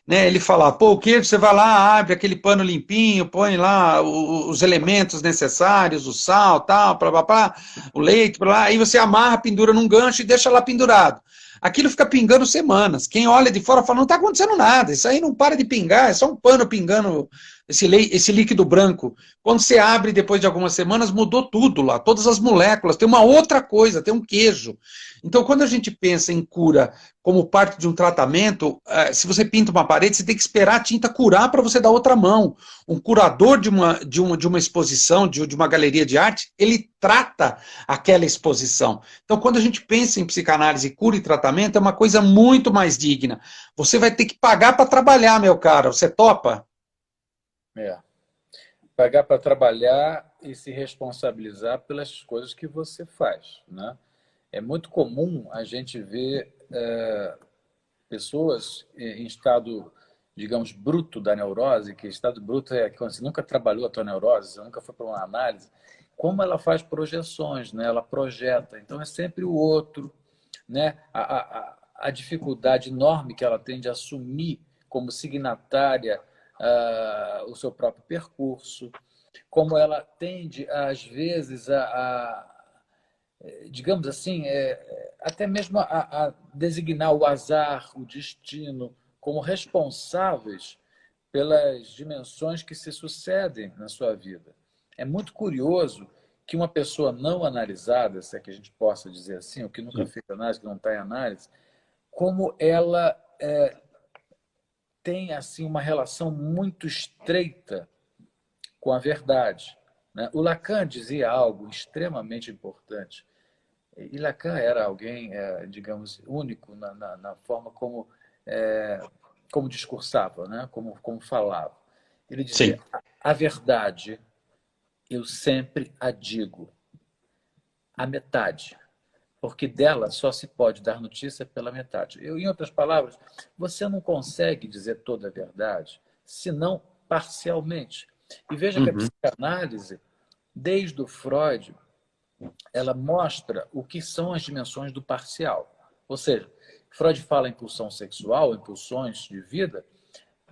Né, ele fala, pô, o queijo, você vai lá, abre aquele pano limpinho, põe lá os elementos necessários, o sal, tal, blá, blá, blá, o leite, blá, blá, aí você amarra, pendura num gancho e deixa lá pendurado. aquilo fica pingando semanas. Quem olha de fora fala, não está acontecendo nada, isso aí não para de pingar, é só um pano pingando esse líquido branco. Quando você abre depois de algumas semanas, mudou tudo lá, todas as moléculas, tem uma outra coisa, tem um queijo. Então, quando a gente pensa em cura como parte de um tratamento, se você pinta uma parede, você tem que esperar a tinta curar para você dar outra mão. Um curador de uma exposição, de uma galeria de arte, ele trata aquela exposição. Então, quando a gente pensa em psicanálise, cura e tratamento, é uma coisa muito mais digna. Você vai ter que pagar para trabalhar, meu cara. Você topa? É. Pagar para trabalhar e se responsabilizar pelas coisas que você faz, né? É muito comum a gente ver pessoas em estado, digamos, bruto da neurose, que estado bruto é quando você nunca trabalhou a tua neurose, você nunca foi para uma análise, como ela faz projeções, né? Ela projeta, então é sempre o outro, né? A dificuldade enorme que ela tem de assumir como signatária o seu próprio percurso, como ela tende, às vezes, digamos assim, até mesmo a designar o azar, o destino, como responsáveis pelas dimensões que se sucedem na sua vida. É muito curioso que uma pessoa não analisada, se é que a gente possa dizer assim, ou que nunca fez análise, que não está em análise, como ela tem assim uma relação muito estreita com a verdade, né? O Lacan dizia algo extremamente importante. E Lacan era alguém, digamos, único na forma como discursava, né? como falava. Ele dizia: Sim. a verdade eu sempre a digo, a metade, porque dela só se pode dar notícia pela metade. Em outras palavras, você não consegue dizer toda a verdade, senão parcialmente. E veja que a Uhum. psicanálise, desde o Freud, ela mostra o que são as dimensões do parcial. Ou seja, Freud fala em pulsão sexual, impulsões de vida,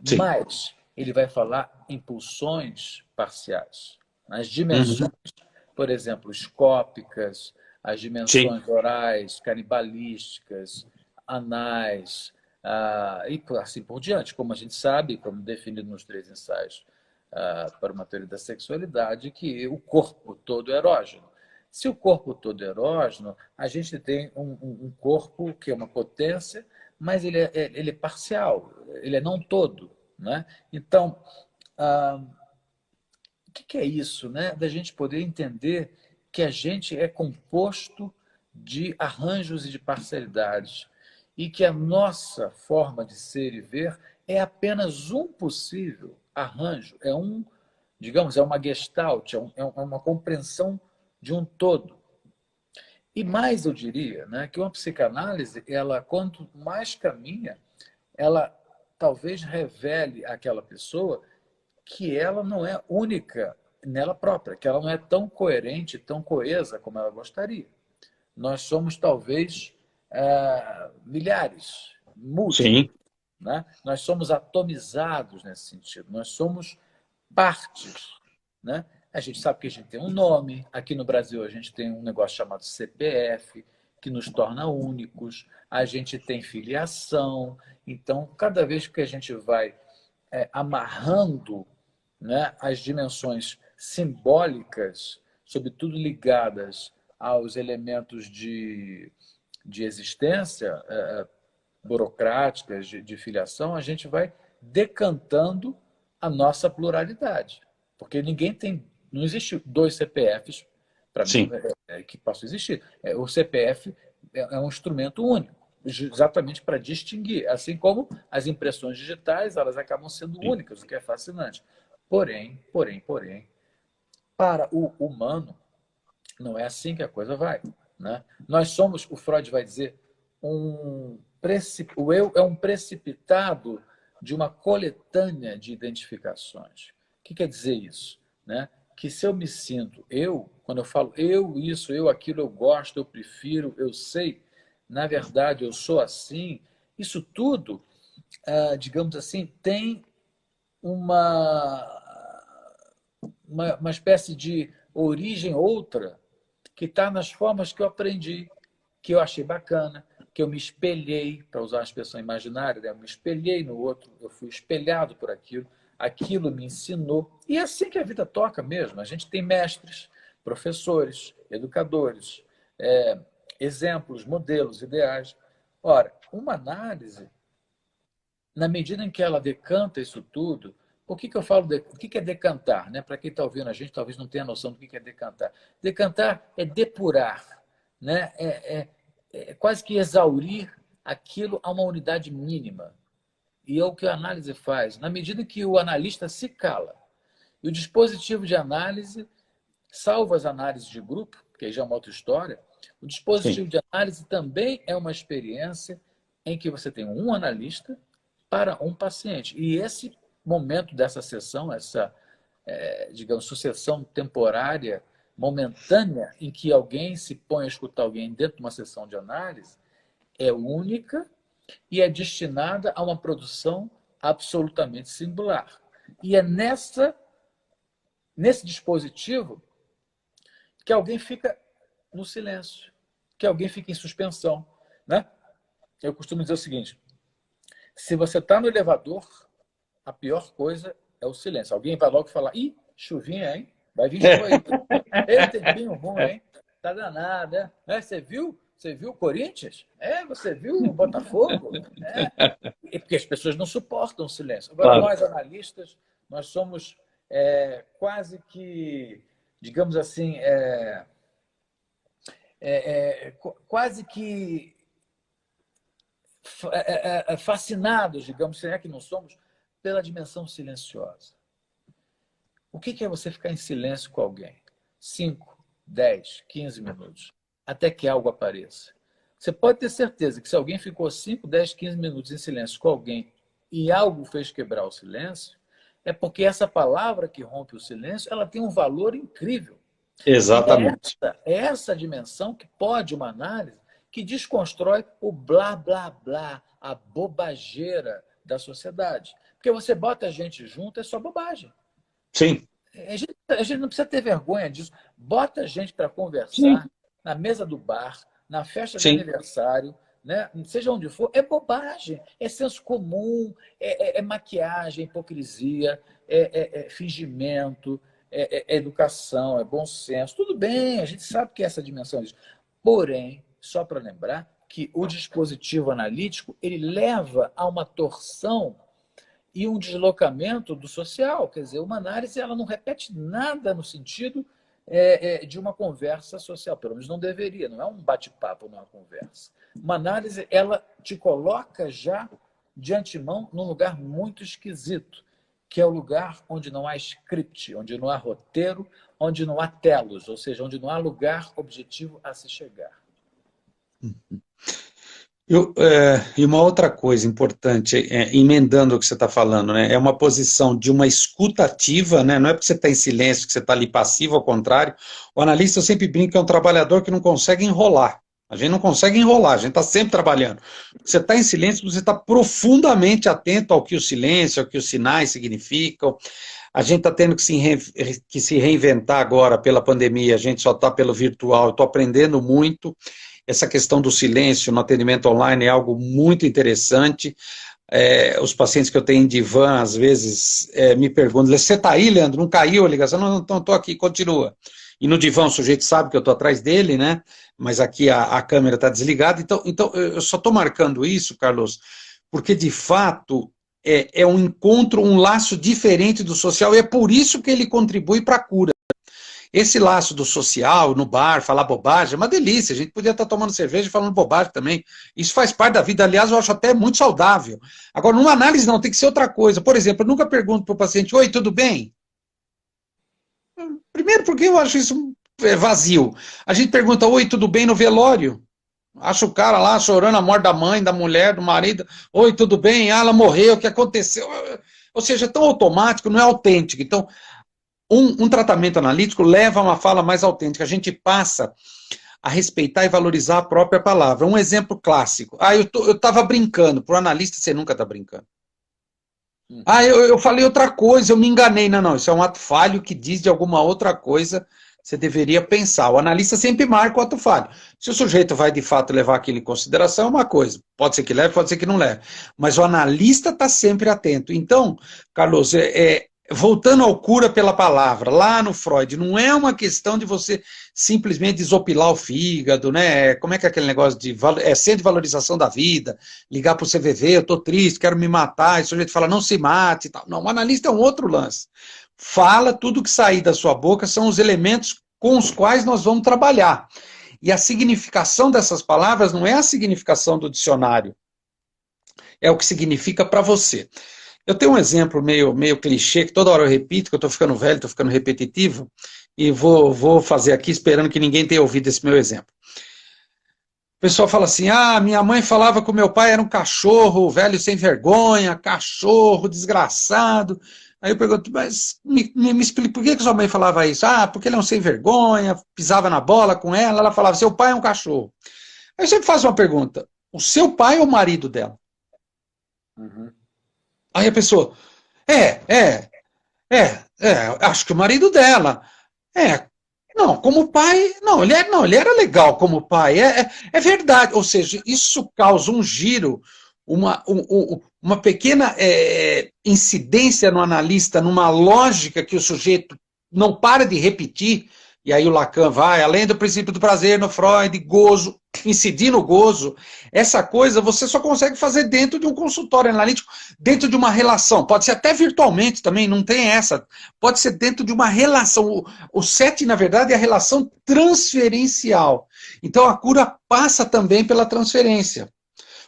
Sim. mas ele vai falar em pulsões parciais. As dimensões, Uhum. por exemplo, escópicas, as Sim. dimensões orais, canibalísticas, anais, e assim por diante. Como a gente sabe, como definido nos 3 ensaios para uma teoria da sexualidade, que o corpo todo é erógeno. Se o corpo todo é erógeno, a gente tem um corpo que é uma potência, mas ele é parcial, ele é não todo. Né? Então, o que é isso? Né? Da gente poder entender que a gente é composto de arranjos e de parcialidades e que a nossa forma de ser e ver é apenas um possível arranjo, digamos, é uma gestalt, é uma compreensão de um todo. E mais eu diria, né, que uma psicanálise, ela quanto mais caminha, ela talvez revele àquela pessoa que ela não é única nela própria, que ela não é tão coerente, tão coesa como ela gostaria. Nós somos talvez milhares, múltiplos, Sim. né? Nós somos atomizados nesse sentido, nós somos partes, né? A gente sabe que a gente tem um nome, aqui no Brasil a gente tem um negócio chamado CPF, que nos torna únicos, a gente tem filiação, então cada vez que a gente vai amarrando, né, as dimensões simbólicas, sobretudo ligadas aos elementos de existência burocráticas, de filiação, a gente vai decantando a nossa pluralidade. Porque ninguém tem. Não existe 2 CPFs, para mim, Sim. que possam existir. O CPF é um instrumento único, exatamente para distinguir. Assim como as impressões digitais, elas acabam sendo Sim. únicas, o que é fascinante. Porém, para o humano, não é assim que a coisa vai. Né? Nós somos, o Freud vai dizer, o eu é um precipitado de uma coletânea de identificações. O que quer dizer isso? Né? Que se eu me sinto eu, quando eu falo eu isso, eu aquilo, eu gosto, eu prefiro, eu sei, na verdade eu sou assim, isso tudo, digamos assim, tem uma, uma espécie de origem outra que está nas formas que eu aprendi, que eu achei bacana, que eu me espelhei, para usar a expressão imaginária, né? Eu me espelhei no outro, eu fui espelhado por aquilo, aquilo me ensinou. E é assim que a vida toca mesmo. A gente tem mestres, professores, educadores, exemplos, modelos, ideais. Ora, uma análise, na medida em que ela decanta isso tudo, por que eu falo o que é decantar? Né? Para quem está ouvindo a gente, talvez não tenha noção do que é decantar. Decantar é depurar, né? É quase que exaurir aquilo a uma unidade mínima. E é o que a análise faz. Na medida que o analista se cala, e o dispositivo de análise, salvo as análises de grupo, que aí já é uma outra história, o dispositivo de análise também é uma experiência em que você tem um analista para um paciente. E esse momento dessa sessão, essa, digamos, sucessão temporária, momentânea, em que alguém se põe a escutar alguém dentro de uma sessão de análise, é única e é destinada a uma produção absolutamente singular. E é nesse dispositivo que alguém fica no silêncio, que alguém fica em suspensão, né? Eu costumo dizer o seguinte: se você está no elevador, a pior coisa é o silêncio. Alguém vai logo falar: ih, chuvinha, hein? Vai vir chuva aí. Ei, tempinho ruim, hein? Tá danado, né? Você viu? Você viu o Corinthians? Você viu o Botafogo? É porque as pessoas não suportam o silêncio. Agora, claro, nós analistas, nós somos quase que, digamos assim, quase que fascinados, digamos, será que não somos, pela dimensão silenciosa. O que é você ficar em silêncio com alguém? 5, 10, 15 minutos, até que algo apareça. Você pode ter certeza que se alguém ficou 5, 10, 15 minutos em silêncio com alguém e algo fez quebrar o silêncio, é porque essa palavra que rompe o silêncio, ela tem um valor incrível. Exatamente. É essa dimensão que pode uma análise que desconstrói o blá, blá, blá, a bobageira da sociedade. Porque você bota a gente junto, é só bobagem. Sim. A gente não precisa ter vergonha disso. Bota a gente para conversar na mesa do bar, na festa de aniversário, né? Seja onde for, é bobagem, é senso comum, é maquiagem, hipocrisia, é fingimento, é educação, é bom senso. Tudo bem, a gente sabe que essa dimensão existe. Porém, só para lembrar que o dispositivo analítico ele leva a uma torção e um deslocamento do social. Quer dizer, uma análise ela não repete nada no sentido de uma conversa social. Pelo menos não deveria, não é um bate-papo, não é uma conversa. Uma análise ela te coloca já de antemão num lugar muito esquisito, que é o lugar onde não há script, onde não há roteiro, onde não há telos, ou seja, onde não há lugar objetivo a se chegar. E uma outra coisa importante, emendando o que você está falando, né, é uma posição de uma escuta ativa, né, não é porque você está em silêncio que você está ali passivo, ao contrário. O analista, eu sempre brinco, é um trabalhador que não consegue enrolar. A gente não consegue enrolar, a gente está sempre trabalhando. Você está em silêncio, você está profundamente atento ao que o silêncio, ao que os sinais significam. A gente está tendo que se reinventar agora pela pandemia, a gente só está pelo virtual, eu estou aprendendo muito. Essa questão do silêncio no atendimento online é algo muito interessante. Os pacientes que eu tenho em divã, às vezes, me perguntam: você está aí, Leandro? Não caiu a ligação? Não, estou aqui, continua. E no divã o sujeito sabe que eu estou atrás dele, né? Mas aqui a câmera está desligada. Então, eu só estou marcando isso, Carlos, porque, de fato, é um encontro, um laço diferente do social, e é por isso que ele contribui para a cura. Esse laço do social, no bar, falar bobagem, é uma delícia. A gente podia estar tomando cerveja e falando bobagem também. Isso faz parte da vida. Aliás, eu acho até muito saudável. Agora, numa análise não, tem que ser outra coisa. Por exemplo, eu nunca pergunto para o paciente: oi, tudo bem? Primeiro porque eu acho isso vazio. A gente pergunta: oi, tudo bem, no velório? Acha o cara lá chorando a morte da mãe, da mulher, do marido. Oi, tudo bem? Ah, ela morreu, o que aconteceu? Ou seja, é tão automático, não é autêntico. Então, um tratamento analítico leva a uma fala mais autêntica. A gente passa a respeitar e valorizar a própria palavra. Um exemplo clássico: eu estava brincando. Para o analista, você nunca está brincando. Eu falei outra coisa, eu me enganei. Não, isso é um ato falho que diz de alguma outra coisa. você deveria pensar. O analista sempre marca o ato falho. Se o sujeito vai, de fato, levar aquilo em consideração, é uma coisa. Pode ser que leve, pode ser que não leve. Mas o analista está sempre atento. Então, Carlos, voltando ao cura pela palavra, lá no Freud, não é uma questão de você simplesmente desopilar o fígado, né? Como é que é aquele negócio de centro de valorização da vida, ligar para o CVV, eu estou triste, quero me matar, e o sujeito fala, não se mate e tal. Não, o analista é um outro lance. Fala, tudo que sair da sua boca são os elementos com os quais nós vamos trabalhar. E a significação dessas palavras não é a significação do dicionário, é o que significa para você. Eu tenho um exemplo meio clichê, que toda hora eu repito, que eu estou ficando velho, estou ficando repetitivo, e vou fazer aqui esperando que ninguém tenha ouvido esse meu exemplo. O pessoal fala assim, minha mãe falava que o meu pai era um cachorro velho sem vergonha, cachorro desgraçado. Aí eu pergunto, mas me explica, por que sua mãe falava isso? Porque ele é um sem vergonha, pisava na bola com ela, ela falava, seu pai é um cachorro. Aí eu sempre faço uma pergunta, o seu pai ou o marido dela? Uhum. Aí a pessoa, acho que o marido dela. Não, como pai, não, ele era legal como pai, é verdade. Ou seja, isso causa um giro, uma pequena incidência no analista, numa lógica que o sujeito não para de repetir, e aí o Lacan vai, além do princípio do prazer no Freud, gozo, incidir no gozo, essa coisa você só consegue fazer dentro de um consultório analítico, dentro de uma relação, pode ser até virtualmente também, não tem essa, pode ser dentro de uma relação, o SET, na verdade, é a relação transferencial, então a cura passa também pela transferência.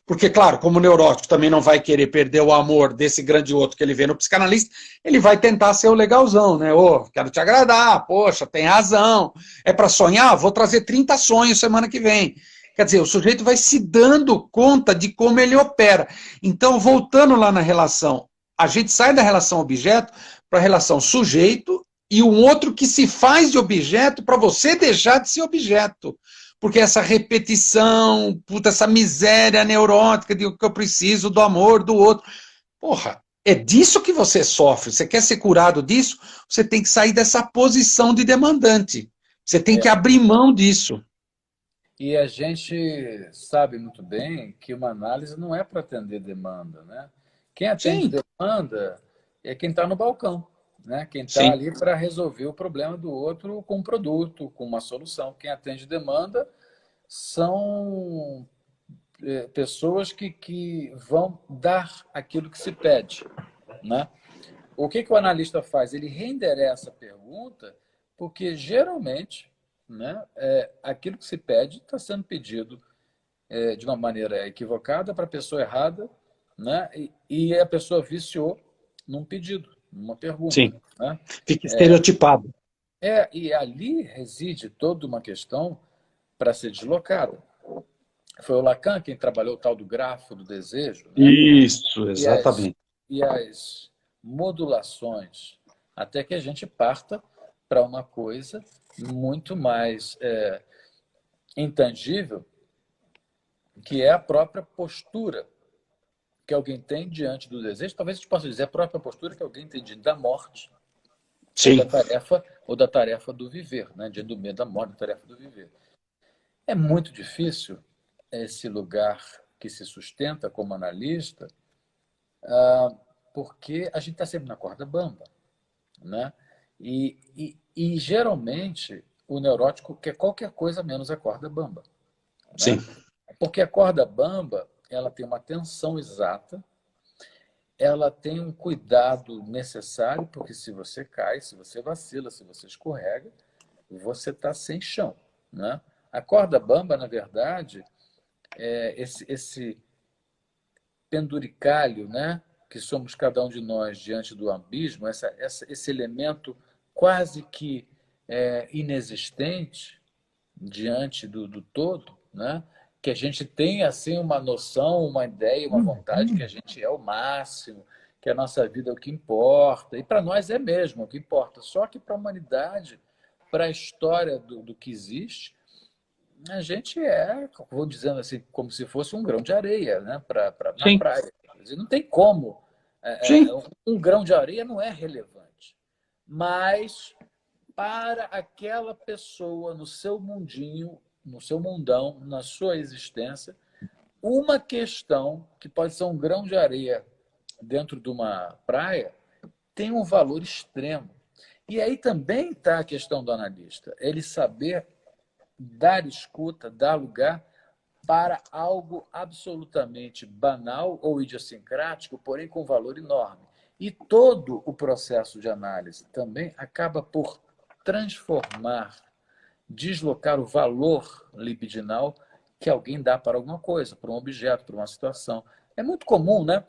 Porque, claro, como o neurótico também não vai querer perder o amor desse grande outro que ele vê no psicanalista, ele vai tentar ser o legalzão, né? Quero te agradar, poxa, tem razão. É para sonhar? Vou trazer 30 sonhos semana que vem. Quer dizer, o sujeito vai se dando conta de como ele opera. Então, voltando lá na relação, a gente sai da relação objeto para a relação sujeito e um outro que se faz de objeto para você deixar de ser objeto. Porque essa repetição, essa miséria neurótica de que eu preciso do amor do outro. Porra, é disso que você sofre. Você quer ser curado disso? Você tem que sair dessa posição de demandante. Você tem que abrir mão disso. E a gente sabe muito bem que uma análise não é para atender demanda, né? Quem atende Sim, demanda é quem está no balcão, né? Quem está sim. ali para resolver o problema do outro com um produto, com uma solução. Quem atende demanda são pessoas que vão dar aquilo que se pede, né? O que o analista faz? Ele reendereça a pergunta porque, geralmente, né, aquilo que se pede está sendo pedido de uma maneira equivocada para a pessoa errada, né, e a pessoa viciou num pedido, numa pergunta. Sim. Né? Fica estereotipado. E ali reside toda uma questão para ser deslocada. Foi o Lacan quem trabalhou o tal do grafo do desejo, né? Isso, e, as, exatamente. e as modulações, até que a gente parta para uma coisa muito mais intangível, que é a própria postura que alguém tem diante do desejo. Talvez a gente possa dizer a própria postura que alguém tem diante da morte Sim. ou da tarefa do viver, né? Diante do medo da morte, da tarefa do viver. É muito difícil esse lugar que se sustenta como analista, porque a gente está sempre na corda bamba, né? E geralmente o neurótico quer qualquer coisa menos a corda bamba, Sim. né? Porque a corda bamba ela tem uma tensão exata, ela tem um cuidado necessário, porque se você cai, se você vacila, se você escorrega, você está sem chão, né? A corda bamba, na verdade, é esse penduricalho, né, que somos cada um de nós diante do abismo, esse elemento quase que inexistente diante do todo, né, que a gente tem assim uma noção, uma ideia, uma vontade que a gente é o máximo, que a nossa vida é o que importa, e para nós é mesmo o que importa. Só que para a humanidade, para a história do que existe, a gente vou dizendo assim, como se fosse um grão de areia, né, na Sim. praia. Não tem como. Sim. Um grão de areia não é relevante. Mas para aquela pessoa, no seu mundinho, no seu mundão, na sua existência, uma questão que pode ser um grão de areia dentro de uma praia tem um valor extremo. E aí também está a questão do analista, ele saber dar escuta, dar lugar para algo absolutamente banal ou idiosincrático, porém com valor enorme. E todo o processo de análise também acaba por transformar, deslocar o valor libidinal que alguém dá para alguma coisa, para um objeto, para uma situação. É muito comum, né?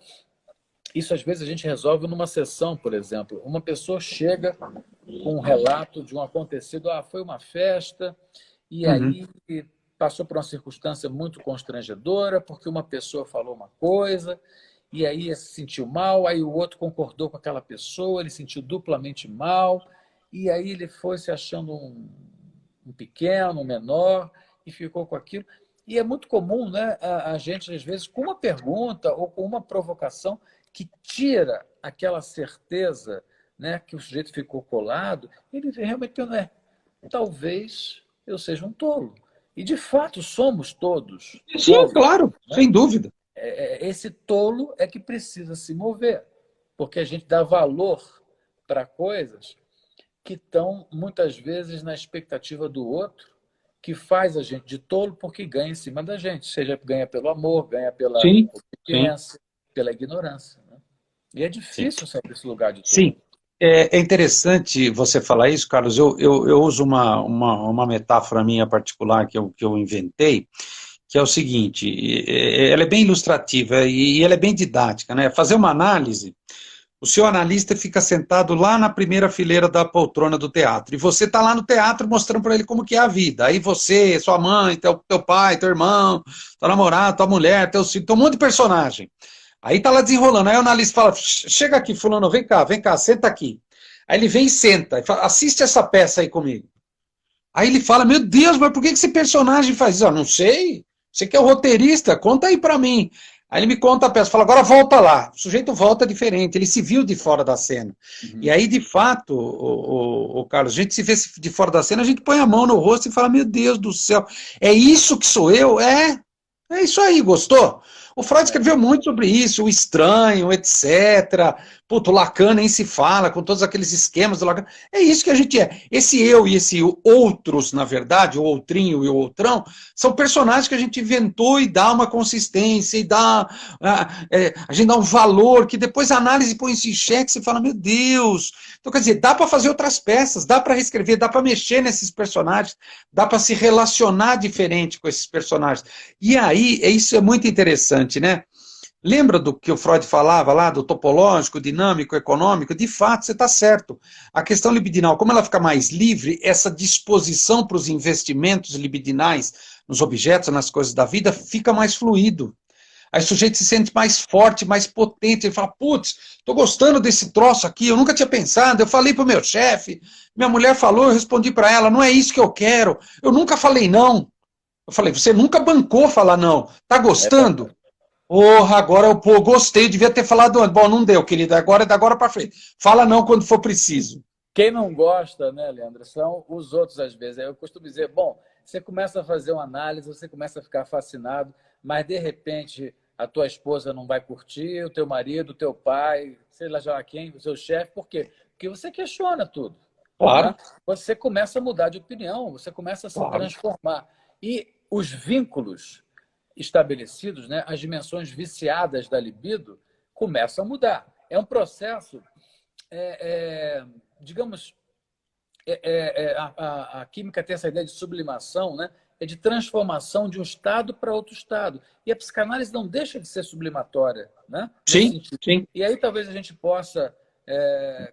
Isso, às vezes, a gente resolve numa sessão, por exemplo. Uma pessoa chega com um relato de um acontecido, foi uma festa, e aí passou por uma circunstância muito constrangedora, porque uma pessoa falou uma coisa, e aí se sentiu mal, aí o outro concordou com aquela pessoa, ele se sentiu duplamente mal, e aí ele foi se achando um pequeno, um menor, e ficou com aquilo. E é muito comum, né, a gente, às vezes, com uma pergunta ou com uma provocação que tira aquela certeza, né, que o sujeito ficou colado, ele realmente pensa, talvez eu seja um tolo. E, de fato, somos todos Sim, tolos, claro, né? sem dúvida. Esse tolo é que precisa se mover, porque a gente dá valor para coisas que estão, muitas vezes, na expectativa do outro, que faz a gente de tolo porque ganha em cima da gente, seja ganha pelo amor, ganha pela Sim, sim, obediência, pela ignorância. Né? E é sim. difícil sair desse lugar de tolo. Sim, é interessante você falar isso, Carlos. Eu uso uma metáfora minha particular que eu inventei, que é o seguinte, ela é bem ilustrativa e ela é bem didática, né? Fazer uma análise, o seu analista fica sentado lá na primeira fileira da poltrona do teatro, e você está lá no teatro mostrando para ele como que é a vida. Aí você, sua mãe, teu pai, teu irmão, teu namorado, tua mulher, teu filho, tem um monte de personagem. Aí tá lá desenrolando, aí o analista fala, chega aqui, fulano, vem cá, senta aqui. Aí ele vem e senta, e fala, assiste essa peça aí comigo. Aí ele fala, meu Deus, mas por que esse personagem faz isso? Não sei, você que é o roteirista, conta aí pra mim. Aí ele me conta a peça, fala, agora volta lá. O sujeito volta diferente, ele se viu de fora da cena. E aí, de fato, o Carlos, a gente se vê de fora da cena, a gente põe a mão no rosto e fala, meu Deus do céu, é isso que sou eu? É isso aí, gostou? O Freud escreveu muito sobre isso, o estranho, etc. Puto, o Lacan nem se fala, com todos aqueles esquemas do Lacan. É isso que a gente é. Esse eu e esse outros, na verdade, o outrinho e o outrão, são personagens que a gente inventou e dá uma consistência, e dá. A gente dá um valor, que depois a análise põe isso em xeque, você fala, meu Deus. Então, quer dizer, dá para fazer outras peças, dá para reescrever, dá para mexer nesses personagens, dá para se relacionar diferente com esses personagens. E aí, isso é muito interessante, né? Lembra do que o Freud falava lá, do topológico, dinâmico, econômico? De fato, você está certo. A questão libidinal, como ela fica mais livre, essa disposição para os investimentos libidinais nos objetos, nas coisas da vida, fica mais fluido. Aí o sujeito se sente mais forte, mais potente, ele fala, putz, estou gostando desse troço aqui, eu nunca tinha pensado, eu falei para o meu chefe, minha mulher falou, eu respondi para ela, não é isso que eu quero, eu nunca falei não. Eu falei, você nunca bancou falar não, tá gostando? Porra, agora eu gostei, eu devia ter falado antes. Bom, não deu, querida, agora é da agora para frente. Fala não quando for preciso. Quem não gosta, né, Leandro, são os outros às vezes. Eu costumo dizer, bom, você começa a fazer uma análise, você começa a ficar fascinado, mas de repente a tua esposa não vai curtir, o teu marido, o teu pai, sei lá já quem, o seu chefe, por quê? Porque você questiona tudo. Né? Claro, Você começa a mudar de opinião, você começa a se claro. transformar. E os vínculos estabelecidos, né, as dimensões viciadas da libido, começam a mudar. É um processo, digamos, a química tem essa ideia de sublimação, né? É de transformação de um estado para outro estado. E a psicanálise não deixa de ser sublimatória, né? Nesse Sim, sentido. sim, E aí talvez a gente possa,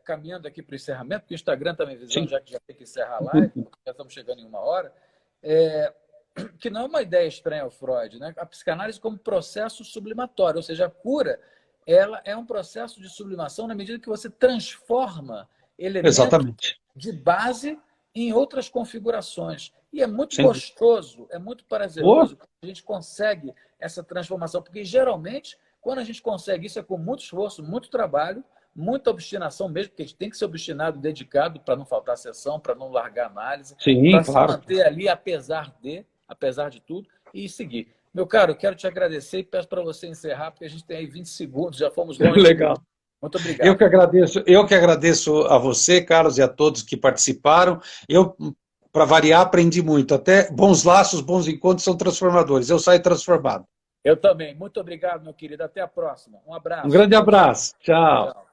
caminhando aqui para o encerramento, porque o Instagram está me avisando, sim. já que já tem que encerrar a live, já estamos chegando em 1 hora, que não é uma ideia estranha ao Freud, né? A psicanálise como processo sublimatório, ou seja, a cura, ela é um processo de sublimação na medida que você transforma elementos Exatamente. de base em outras configurações. E é muito Sem dúvida. gostoso, é muito Boa. prazeroso que a gente consegue essa transformação, porque geralmente, quando a gente consegue isso, é com muito esforço, muito trabalho, muita obstinação mesmo, porque a gente tem que ser obstinado, dedicado para não faltar sessão, para não largar análise, Sim, para claro. se manter ali apesar de tudo, e seguir. Meu caro, eu quero te agradecer e peço para você encerrar, porque a gente tem aí 20 segundos, já fomos longe. Legal. Muito obrigado. Eu que agradeço a você, Carlos, e a todos que participaram. Eu, para variar, aprendi muito. Até bons laços, bons encontros são transformadores. Eu saio transformado. Eu também. Muito obrigado, meu querido. Até a próxima. Um Um abraço. grande abraço. Tchau. Tchau.